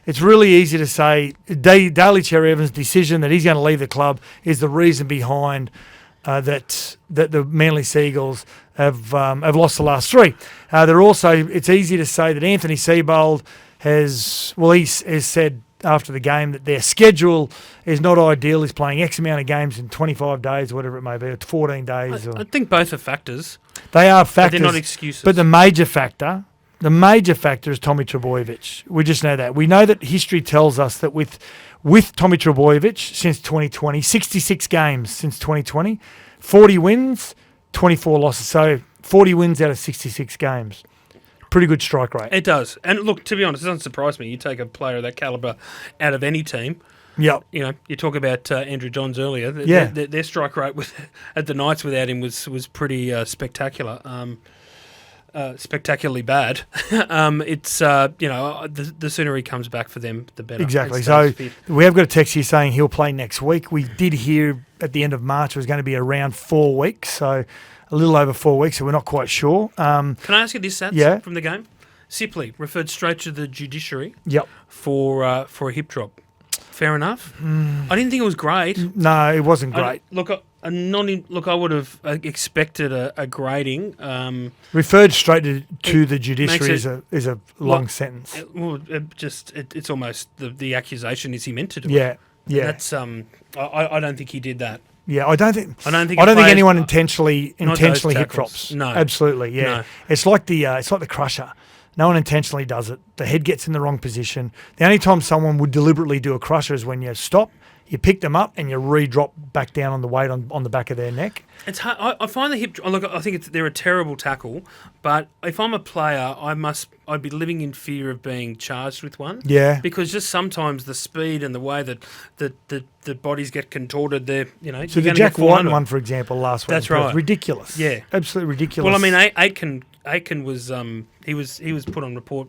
Speaker 2: It's really easy to say Daly Cherry Evans' decision that he's going to leave the club is the reason behind that the Manly Sea Eagles have lost the last 3. It's easy to say that Anthony Seibold has said after the game that their schedule is not ideal. He's playing X amount of games in 25 days, whatever it may be, or 14 days.
Speaker 3: I think both are factors.
Speaker 2: They are factors.
Speaker 3: But they're not excuses.
Speaker 2: But the major factor is Tommy Trbojevic. We just know that. We know that history tells us that with Tommy Trbojevic since 2020, 66 games since 2020, 40 wins, 24 losses. So 40 wins out of 66 games. Pretty good strike rate.
Speaker 3: It does. And look, to be honest, it doesn't surprise me. You take a player of that calibre out of any team.
Speaker 2: Yep.
Speaker 3: You talk about Andrew Johns earlier.
Speaker 2: Yeah.
Speaker 3: Their strike rate at the Knights without him was pretty spectacular. Spectacularly bad. It's the sooner he comes back for them, the better.
Speaker 2: Exactly. So we have got a text here saying he'll play next week. We did hear at the end of March it was going to be around 4 weeks, so a little over 4 weeks. So we're not quite sure.
Speaker 3: Can I ask you this, Sats,
Speaker 2: yeah,
Speaker 3: from the game? Sipley referred straight to the judiciary.
Speaker 2: Yep.
Speaker 3: For a hip drop. Fair enough. I didn't think it was great.
Speaker 2: No, it wasn't great.
Speaker 3: I would have expected a grading.
Speaker 2: Referred straight to the judiciary is a long sentence.
Speaker 3: It's almost the accusation is he meant to do
Speaker 2: yeah,
Speaker 3: it.
Speaker 2: Yeah.
Speaker 3: That's I don't think he did that.
Speaker 2: Yeah, I don't think
Speaker 3: players,
Speaker 2: anyone intentionally hip drops.
Speaker 3: No,
Speaker 2: absolutely. Yeah,
Speaker 3: no.
Speaker 2: It's like the crusher. No one intentionally does it. The head gets in the wrong position. The only time someone would deliberately do a crusher is when you stop, you pick them up and you re-drop back down on the weight on the back of their neck.
Speaker 3: It's hard. I find the hip. Look, I think they're a terrible tackle. But if I'm a player, I'd be living in fear of being charged with one.
Speaker 2: Yeah.
Speaker 3: Because just sometimes the speed and the way that the bodies get contorted,
Speaker 2: So
Speaker 3: you're
Speaker 2: the
Speaker 3: gonna
Speaker 2: Jack
Speaker 3: get fined.
Speaker 2: White one, for example, last week.
Speaker 3: That's
Speaker 2: was
Speaker 3: right.
Speaker 2: ridiculous.
Speaker 3: Yeah.
Speaker 2: Absolutely ridiculous.
Speaker 3: Well, I mean, Aitken was he was put on report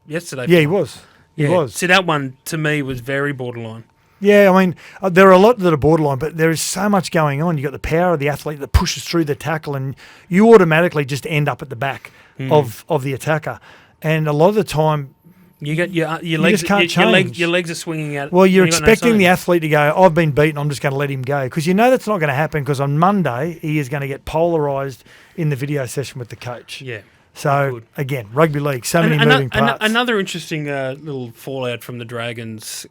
Speaker 3: yesterday.
Speaker 2: Yeah, he was. He was.
Speaker 3: See, that one to me was very borderline.
Speaker 2: Yeah, I mean, there are a lot that are borderline, but there is so much going on. You've got the power of the athlete that pushes through the tackle, and you automatically just end up at the back of the attacker. And a lot of the time,
Speaker 3: You get your legs.
Speaker 2: just can't change.
Speaker 3: Your legs are swinging out.
Speaker 2: well, you're
Speaker 3: and you've got no
Speaker 2: expecting the
Speaker 3: sign.
Speaker 2: athlete to go, I've been beaten, I'm just going to let him go. Because you know that's not going to happen, because on Monday, he is going to get polarised in the video session with the coach.
Speaker 3: Yeah.
Speaker 2: So,
Speaker 3: Good.
Speaker 2: again, rugby league, so many moving parts.
Speaker 3: Another interesting little fallout from the Dragons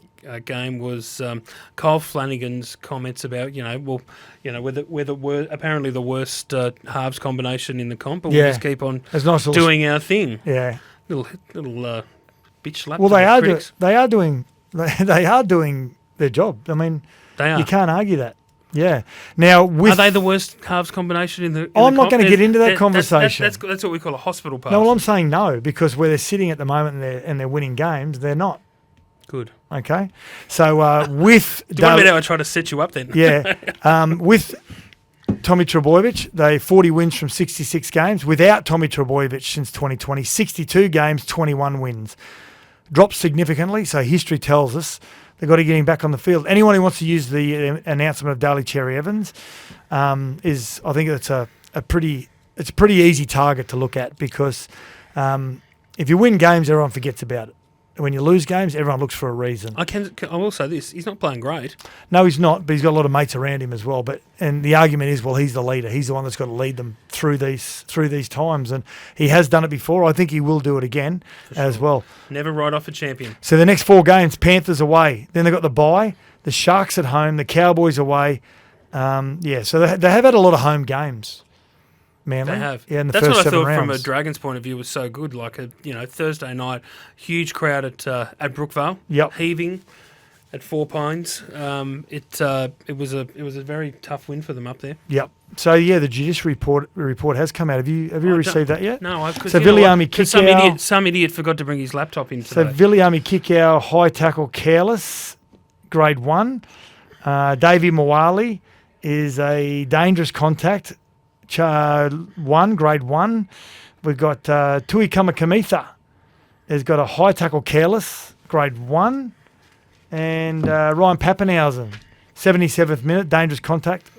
Speaker 3: game was Kyle Flanagan's comments about we're apparently the worst halves combination in the comp, but we'll just keep on
Speaker 2: It's nice little-
Speaker 3: doing our thing.
Speaker 2: Yeah.
Speaker 3: Little bitch slap.
Speaker 2: Well,
Speaker 3: to
Speaker 2: they
Speaker 3: the
Speaker 2: are
Speaker 3: critics.
Speaker 2: they are doing their job. I mean,
Speaker 3: They are.
Speaker 2: you can't argue that. Yeah. Now,
Speaker 3: Are they the worst halves combination in the?
Speaker 2: I'm not going to get into that conversation.
Speaker 3: That's what we call a hospital pass.
Speaker 2: No, well, I'm saying no, because where they're sitting at the moment and they're winning games, they're not.
Speaker 3: Good.
Speaker 2: Okay. So with
Speaker 3: Do you want me to try to set you up then?
Speaker 2: yeah, with Tommy Trbojevic, they 40 wins from 66 games. Without Tommy Trbojevic since 2020, 62 games, 21 wins. Dropped significantly, so history tells us they've got to get him back on the field. Anyone who wants to use the announcement of Daly Cherry Evans I think it's a pretty easy target to look at, because if you win games, everyone forgets about it. When you lose games, everyone looks for a reason.
Speaker 3: I will say this: he's not playing great.
Speaker 2: No, he's not, but he's got a lot of mates around him as well. And the argument is, well, he's the leader. He's the one that's got to lead them through these times, and he has done it before. I think he will do it again as well.
Speaker 3: Never write off a champion.
Speaker 2: So the next 4 games, Panthers away. Then they've got the bye, the Sharks at home, the Cowboys away. So they have had a lot of home games. Manly.
Speaker 3: They have.
Speaker 2: Yeah, in the
Speaker 3: That's
Speaker 2: first
Speaker 3: what I
Speaker 2: 7
Speaker 3: thought
Speaker 2: rounds.
Speaker 3: from a Dragons point of view was so good. Like Thursday night, huge crowd at Brookvale.
Speaker 2: Yep.
Speaker 3: Heaving at Four Pines. It was a very tough win for them up there.
Speaker 2: Yep. So yeah, the judiciary report has come out. Have you received that yet?
Speaker 3: No,
Speaker 2: So Viliami Kikau.
Speaker 3: Some idiot forgot to bring his laptop in
Speaker 2: So
Speaker 3: today.
Speaker 2: Viliami Kikau, high tackle, careless, grade 1. Davey Mawali is a dangerous contact, 1, grade 1. We've got Tui Kamakamitha has got a high tackle, careless, grade 1. And Ryan Pappenhausen, 77th minute, dangerous contact,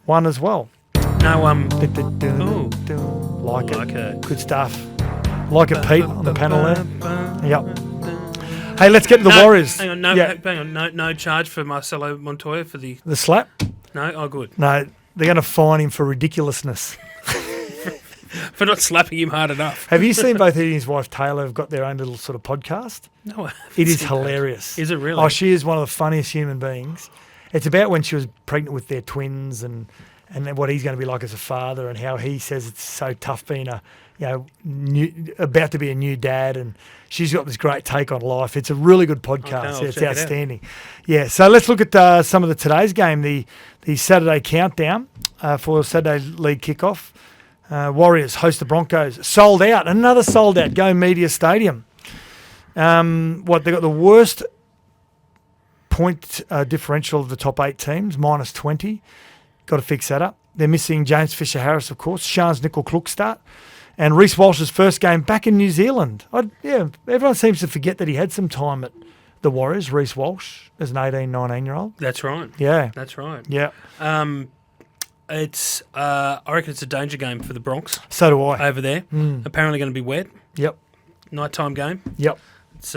Speaker 2: 1 as well.
Speaker 3: No,
Speaker 2: Like
Speaker 3: like
Speaker 2: it.
Speaker 3: it.
Speaker 2: Good stuff. Like it, Pete, on the panel there. Yep. Hey, let's get to the Warriors.
Speaker 3: Hang on, no charge for Marcelo Montoya for the.
Speaker 2: The slap?
Speaker 3: No, oh good.
Speaker 2: No, they're going to fine him for ridiculousness.
Speaker 3: For not slapping him hard enough.
Speaker 2: Have you seen both he and his wife Taylor have got their own little sort of podcast?
Speaker 3: No, I haven't
Speaker 2: It is
Speaker 3: seen that.
Speaker 2: hilarious.
Speaker 3: Is it really?
Speaker 2: Oh, she is one of the funniest human beings. It's about when she was pregnant with their twins and what he's going to be like as a father, and how he says it's so tough being about to be a new dad, and she's got this great take on life. It's a really good podcast.
Speaker 3: I'll
Speaker 2: It's
Speaker 3: check it out.
Speaker 2: outstanding. Yeah, so let's look at some of today's game, the Saturday countdown for Saturday league kickoff. Warriors host the Broncos. Sold out. Another sold out. Go Media Stadium. They got the worst point differential of the top 8 teams, minus 20. Got to fix that up. They're missing James Fisher-Harris, of course, Shans Nickel-Klukstart, and Reece Walsh's first game back in New Zealand. Everyone seems to forget that he had some time at the Warriors, Reece Walsh, as an 18, 19-year-old.
Speaker 3: That's right.
Speaker 2: Yeah.
Speaker 3: That's right.
Speaker 2: Yeah.
Speaker 3: It's I reckon it's a danger game for the Bronx
Speaker 2: So do I.
Speaker 3: over there. Apparently going to be wet.
Speaker 2: Yep.
Speaker 3: Nighttime game.
Speaker 2: Yep.
Speaker 3: It's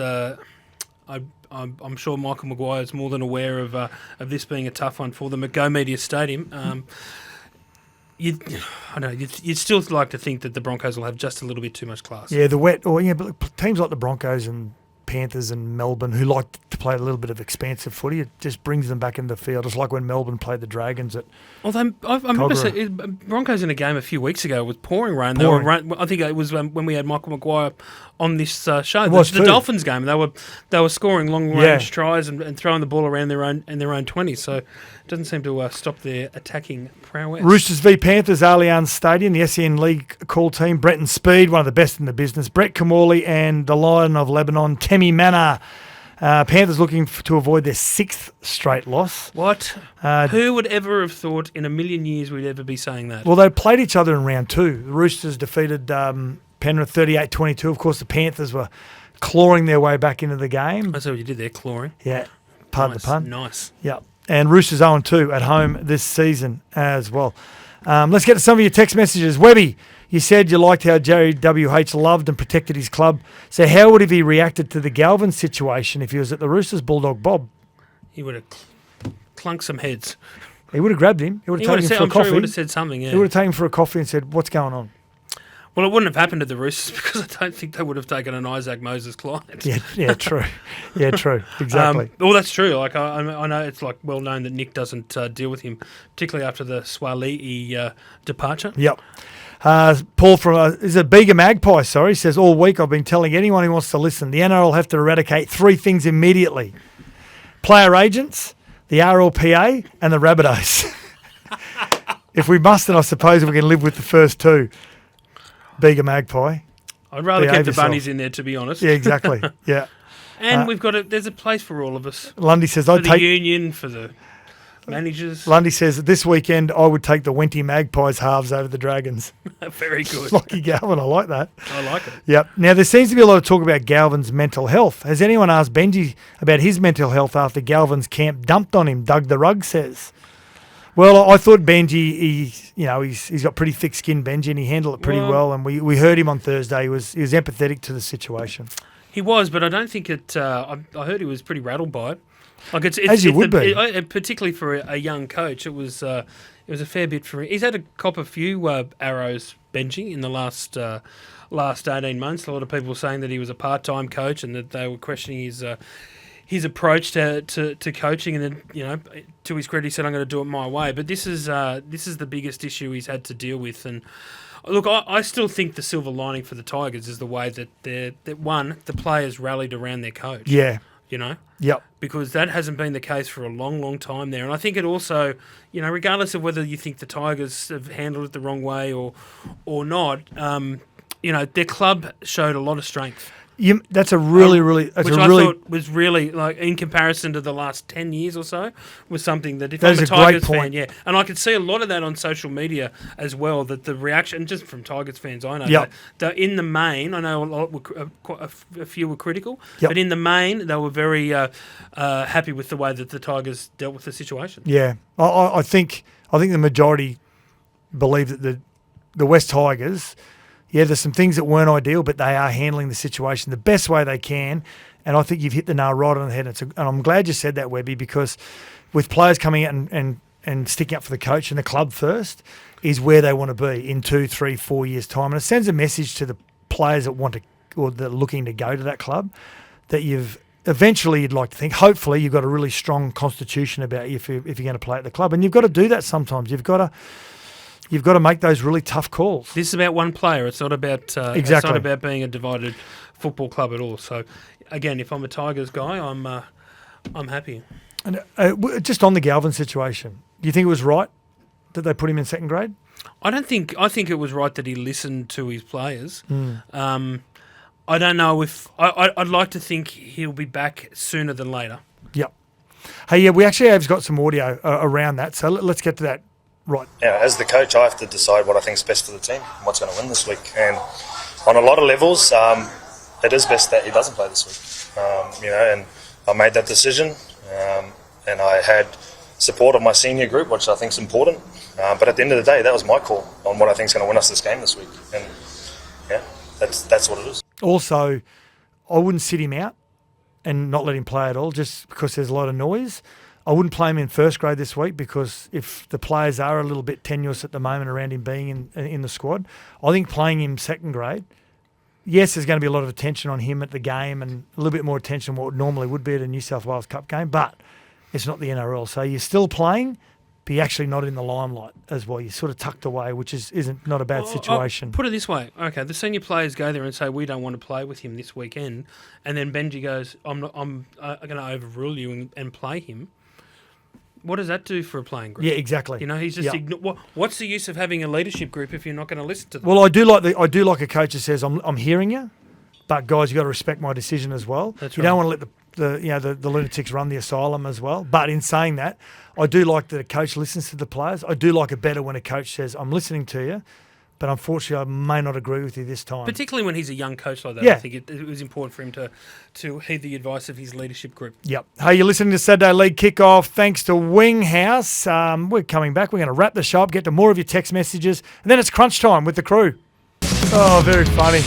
Speaker 3: I'm sure Michael Maguire is more than aware of this being a tough one for them at Go Media Stadium. You'd still like to think that the Broncos will have just a little bit too much class.
Speaker 2: Yeah, the wet, but look, teams like the Broncos and Panthers and Melbourne, who like to play a little bit of expansive footy, it just brings them back into the field. It's like when Melbourne played the Dragons at
Speaker 3: Although I remember Broncos in a game a few weeks ago with pouring rain. They were I think it was when we had Michael Maguire on this show. The Dolphins game, they were scoring long range tries and throwing the ball around their own 20. So it doesn't seem to stop their attacking prowess.
Speaker 2: Roosters v Panthers, Allianz Stadium, the SEN League call team. Breton Speed, one of the best in the business. Brett Kamali and the Lion of Lebanon, Temi Manor. Panthers looking to avoid their 6th straight loss.
Speaker 3: What? Who would ever have thought in a million years we'd ever be saying that?
Speaker 2: Well, they played each other in round 2. The Roosters defeated Penrith 38-22. Of course, the Panthers were clawing their way back into the game.
Speaker 3: I see what you did there, clawing.
Speaker 2: Yeah, pardon the pun.
Speaker 3: Nice.
Speaker 2: Yeah, and Roosters 0-2 at home this season as well. Let's get to some of your text messages. Webby, you said you liked how Jerry WH loved and protected his club. So how would have he reacted to the Galvin situation if he was at the Roosters? Bulldog Bob.
Speaker 3: He would have clunked some heads.
Speaker 2: He would have grabbed him. He would have taken him for a coffee.
Speaker 3: Sure he would have said something, yeah.
Speaker 2: He would have taken him for a coffee and said, what's going on?
Speaker 3: Well, it wouldn't have happened to the Roosters because I don't think they would have taken an Isaac Moses client.
Speaker 2: Yeah, true. Yeah, true. Exactly.
Speaker 3: Well, that's true. Like I know it's like well known that Nick doesn't deal with him, particularly after the Swali'i departure.
Speaker 2: Yep. Paul from is it Bega Magpie? Sorry, says all week I've been telling anyone who wants to listen, the NRL have to eradicate 3 things immediately: player agents, the RLPA, and the Rabbitohs. If we must, then I suppose we can live with the first 2. Bega Magpie.
Speaker 3: I'd rather keep the bunnies in there, to be honest.
Speaker 2: Yeah, exactly. Yeah.
Speaker 3: And there's a place for all of us.
Speaker 2: Lundy says,
Speaker 3: for the union, for the managers.
Speaker 2: Lundy says, this weekend I would take the Wenty Magpies halves over the Dragons.
Speaker 3: Very good.
Speaker 2: Lucky Galvin, I like that.
Speaker 3: I like it.
Speaker 2: Yep. Now, there seems to be a lot of talk about Galvin's mental health. Has anyone asked Benji about his mental health after Galvin's camp dumped on him? Doug the Rug says. Well, I thought Benji, he's got pretty thick skin, Benji, and he handled it pretty well. And we heard him on Thursday. He was empathetic to the situation.
Speaker 3: He was, but I don't think it. I heard he was pretty rattled by it. Like it's
Speaker 2: as you would be,
Speaker 3: particularly for a young coach. It was a fair bit for him. He's had to cop a few arrows, Benji, in the last 18 months. A lot of people were saying that he was a part-time coach and that they were questioning his approach to coaching, and then to his credit, he said, "I'm going to do it my way." But this is the biggest issue he's had to deal with. And look, I still think the silver lining for the Tigers is the way that the players rallied around their coach.
Speaker 2: Yeah,
Speaker 3: Yep. Because that hasn't been the case for a long, long time there, and I think it also, regardless of whether you think the Tigers have handled it the wrong way or not, their club showed a lot of strength.
Speaker 2: That's a really
Speaker 3: thought was really, like, in comparison to the last 10 years or so, was something that if I'm a Tigers fan, and I could see a lot of that on social media as well, that the reaction, just from Tigers fans I know, that in the main, I know a lot were, quite a few were critical, but in the main, they were very happy with the way that the Tigers dealt with the situation.
Speaker 2: Yeah, I think the majority believe that the West Tigers, there's some things that weren't ideal, but they are handling the situation the best way they can. And I think you've hit the nail right on the head. And I'm glad you said that, Webby, because with players coming out and sticking up for the coach and the club first is where they want to be in 2, 3, 4 years' time. And it sends a message to the players that want to, or that are looking to go to that club, that you'd like to think, hopefully you've got a really strong constitution about you if you're going to play at the club. And you've got to do that sometimes. You've got to make those really tough calls.
Speaker 3: This is about one player. It's not about
Speaker 2: exactly.
Speaker 3: It's not about being a divided football club at all. So, again, if I'm a Tigers guy, I'm happy.
Speaker 2: And just on the Galvin situation, do you think it was right that they put him in second grade?
Speaker 3: I think it was right that he listened to his players. I don't know if I'd like to think he'll be back sooner than later.
Speaker 2: Yep. Hey, we actually have got some audio around that, so let's get to that. Right.
Speaker 9: Yeah, as the coach, I have to decide what I think is best for the team and what's going to win this week. And on a lot of levels, it is best that he doesn't play this week. And I made that decision, and I had support of my senior group, which I think is important. But at the end of the day, that was my call on what I think is going to win us this game this week. And that's what it is.
Speaker 2: Also, I wouldn't sit him out and not let him play at all, just because there's a lot of noise. I wouldn't play him in first grade this week, because if the players are a little bit tenuous at the moment around him being in the squad, I think playing him second grade yes, there's going to be a lot of attention on him at the game and a little bit more attention than what normally would be at a New South Wales Cup game, but it's not the NRL. So you're still playing, but you're actually not in the limelight as well. You're sort of tucked away, which isn't not a bad situation.
Speaker 3: I'll put it this way. Okay, the senior players go there and say, we don't want to play with him this weekend. And then Benji goes, I'm going to overrule you and play him. What does that do for a playing group?
Speaker 2: Yeah, exactly.
Speaker 3: You know, he's just what's the use of having a leadership group if you're not going to listen to them?
Speaker 2: Well, I do like a coach that says, I'm hearing you, but guys, you got to respect my decision as well.
Speaker 3: That's
Speaker 2: you
Speaker 3: right.
Speaker 2: don't want to let the lunatics run the asylum as well. But in saying that, I do like that a coach listens to the players. I do like it better when a coach says, I'm listening to you, but unfortunately I may not agree with you this time.
Speaker 3: Particularly when he's a young coach like that.
Speaker 2: Yeah.
Speaker 3: I think it was important for him to heed the advice of his leadership group.
Speaker 2: Yep. Hey, you're listening to Saturday League Kickoff. Thanks to Wing House. We're coming back. We're going to wrap the show up, get to more of your text messages, and then it's crunch time with the crew. Oh, very funny.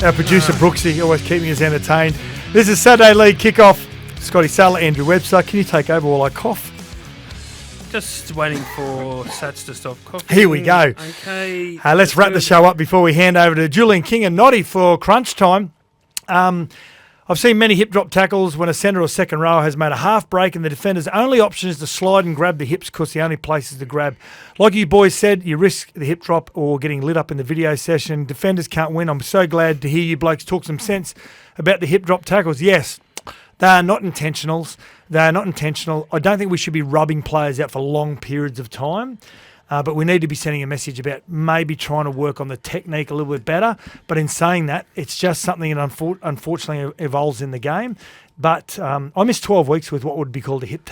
Speaker 2: Our producer Brooksy always keeping us entertained. This is Saturday League Kickoff. Scotty Sattler, Andrew Webster. Can you take over while I cough?
Speaker 3: Just waiting for Sats to stop coughing.
Speaker 2: Here we go.
Speaker 3: Okay.
Speaker 2: Let's wrap the show up before we hand over to Julian King and Noddy for crunch time. I've seen many hip drop tackles when a centre or second rower has made a half break and the defender's only option is to slide and grab the hips because the only place is to grab. Like you boys said, you risk the hip drop or getting lit up in the video session. Defenders can't win. I'm so glad to hear you blokes talk some sense about the hip drop tackles. Yes, they are not intentionals. They are not intentional. I don't think we should be rubbing players out for long periods of time. But we need to be sending a message about maybe trying to work on the technique a little bit better. But in saying that, it's just something that unfortunately evolves in the game. But I missed 12 weeks with what would be called a hip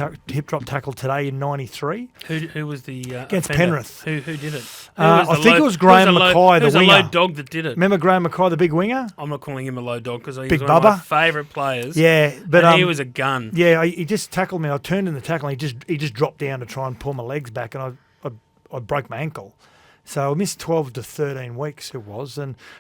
Speaker 2: drop tackle today in '93.
Speaker 3: Who was the
Speaker 2: against
Speaker 3: offender?
Speaker 2: Penrith?
Speaker 3: Who did it?
Speaker 2: I think it was Graham Mackay, the winger.
Speaker 3: It was a low dog that did it.
Speaker 2: Remember Graham Mackay, the big winger?
Speaker 3: I'm not calling him a low dog because he's
Speaker 2: Big
Speaker 3: one of my
Speaker 2: Bubba?
Speaker 3: favourite players.
Speaker 2: Yeah, but
Speaker 3: and he was a gun.
Speaker 2: Yeah, he just tackled me. I turned in the tackle and he just dropped down to try and pull my legs back, and I broke my ankle. So I missed 12 to 13 weeks it was.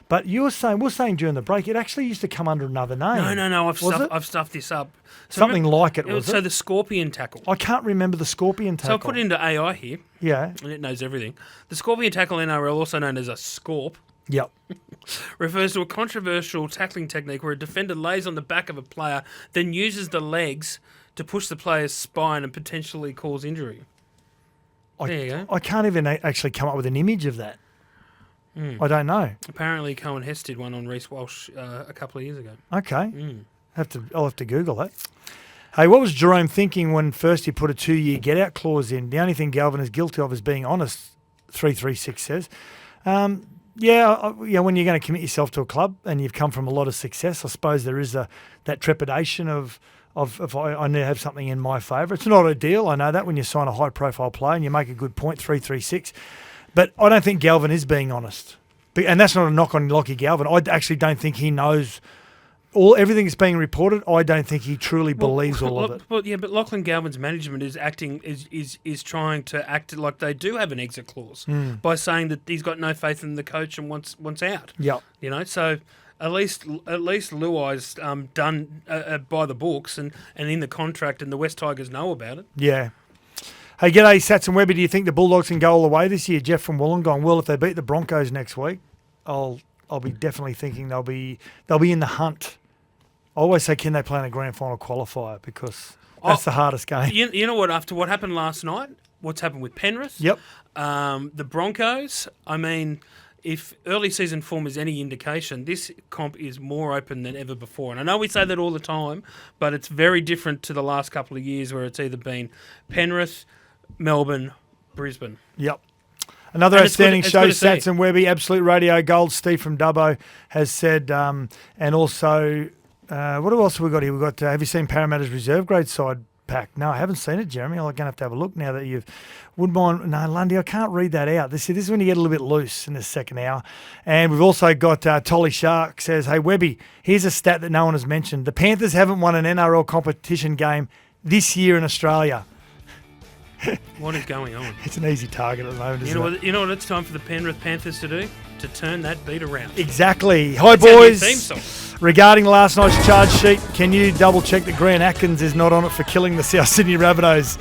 Speaker 2: But we were saying during the break, it actually used to come under another name.
Speaker 3: No, I've stuffed this up. So
Speaker 2: Something like it, was
Speaker 3: So
Speaker 2: it?
Speaker 3: the scorpion tackle.
Speaker 2: I can't remember the scorpion tackle.
Speaker 3: So I put it into AI here.
Speaker 2: Yeah.
Speaker 3: And it knows everything. The scorpion tackle NRL, also known as a scorp,
Speaker 2: Yep.
Speaker 3: refers to a controversial tackling technique where a defender lays on the back of a player, then uses the legs to push the player's spine and potentially cause injury. There you go.
Speaker 2: I can't even actually come up with an image of that. I don't know.
Speaker 3: Apparently Cohen Hess did one on Reece Walsh a couple of years ago.
Speaker 2: Okay. I'll have to Google that. Hey, what was Jerome thinking when first he put a 2-year get-out clause in? The only thing Galvin is guilty of is being honest, 336 says. When you're going to commit yourself to a club and you've come from a lot of success, I suppose there is that trepidation of if I need to have something in my favour. It's not ideal, I know that, when you sign a high-profile player and you make a good point, 336. But I don't think Galvin is being honest. And that's not a knock on Lachie Galvin. I actually don't think he knows everything that's being reported. I don't think he truly believes all of it.
Speaker 3: But Lachlan Galvin's management is acting is trying to act like they do have an exit clause by saying that he's got no faith in the coach and wants out.
Speaker 2: Yeah.
Speaker 3: You know, so at least Luai's done by the books and in the contract, and the West Tigers know about it.
Speaker 2: Yeah. Hey, g'day, Sats and Webby. Do you think the Bulldogs can go all the way this year? Jeff from Wollongong. Well, if they beat the Broncos next week, I'll be definitely thinking they'll be in the hunt. I always say, can they play in a grand final qualifier, because that's the hardest game.
Speaker 3: You know what? After what happened last night, what's happened with Penrith?
Speaker 2: Yep.
Speaker 3: The Broncos. I mean, if early season form is any indication, this comp is more open than ever before. And I know we say that all the time, but it's very different to the last couple of years where it's either been Penrith, Melbourne, Brisbane.
Speaker 2: Yep. Another outstanding show, Sats
Speaker 3: see.
Speaker 2: and Webby, Absolute Radio Gold. Steve from Dubbo has said, and also, what else have we got here? We've got, have you seen Parramatta's reserve grade side pack? No, I haven't seen it, Jeremy. I'm going to have a look now that you've... Wouldn't mind... No, Lundy, I can't read that out. This is when you get a little bit loose in the second hour. And we've also got Tolly Shark says, hey, Webby, here's a stat that no one has mentioned. The Panthers haven't won an NRL competition game this year in Australia.
Speaker 3: What is going on?
Speaker 2: It's an easy target at the moment, isn't it?
Speaker 3: You know what it's time for the Penrith Panthers to do? To turn that beat around.
Speaker 2: Exactly. Hi,
Speaker 3: That's our new
Speaker 2: boys.
Speaker 3: theme song.
Speaker 2: Regarding last night's charge sheet, can you double-check that Grant Atkins is not on it for killing the South Sydney Rabbitohs?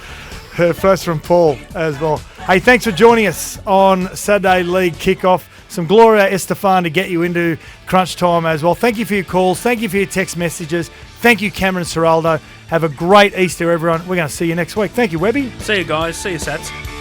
Speaker 2: First from Paul as well. Hey, thanks for joining us on Saturday League Kickoff. some Gloria Estefan to get you into crunch time as well. Thank you for your calls. Thank you for your text messages. Thank you, Cameron Ciraldo. Have a great Easter, everyone. We're going to see you next week. Thank you, Webby.
Speaker 3: See you guys. See you, Sats.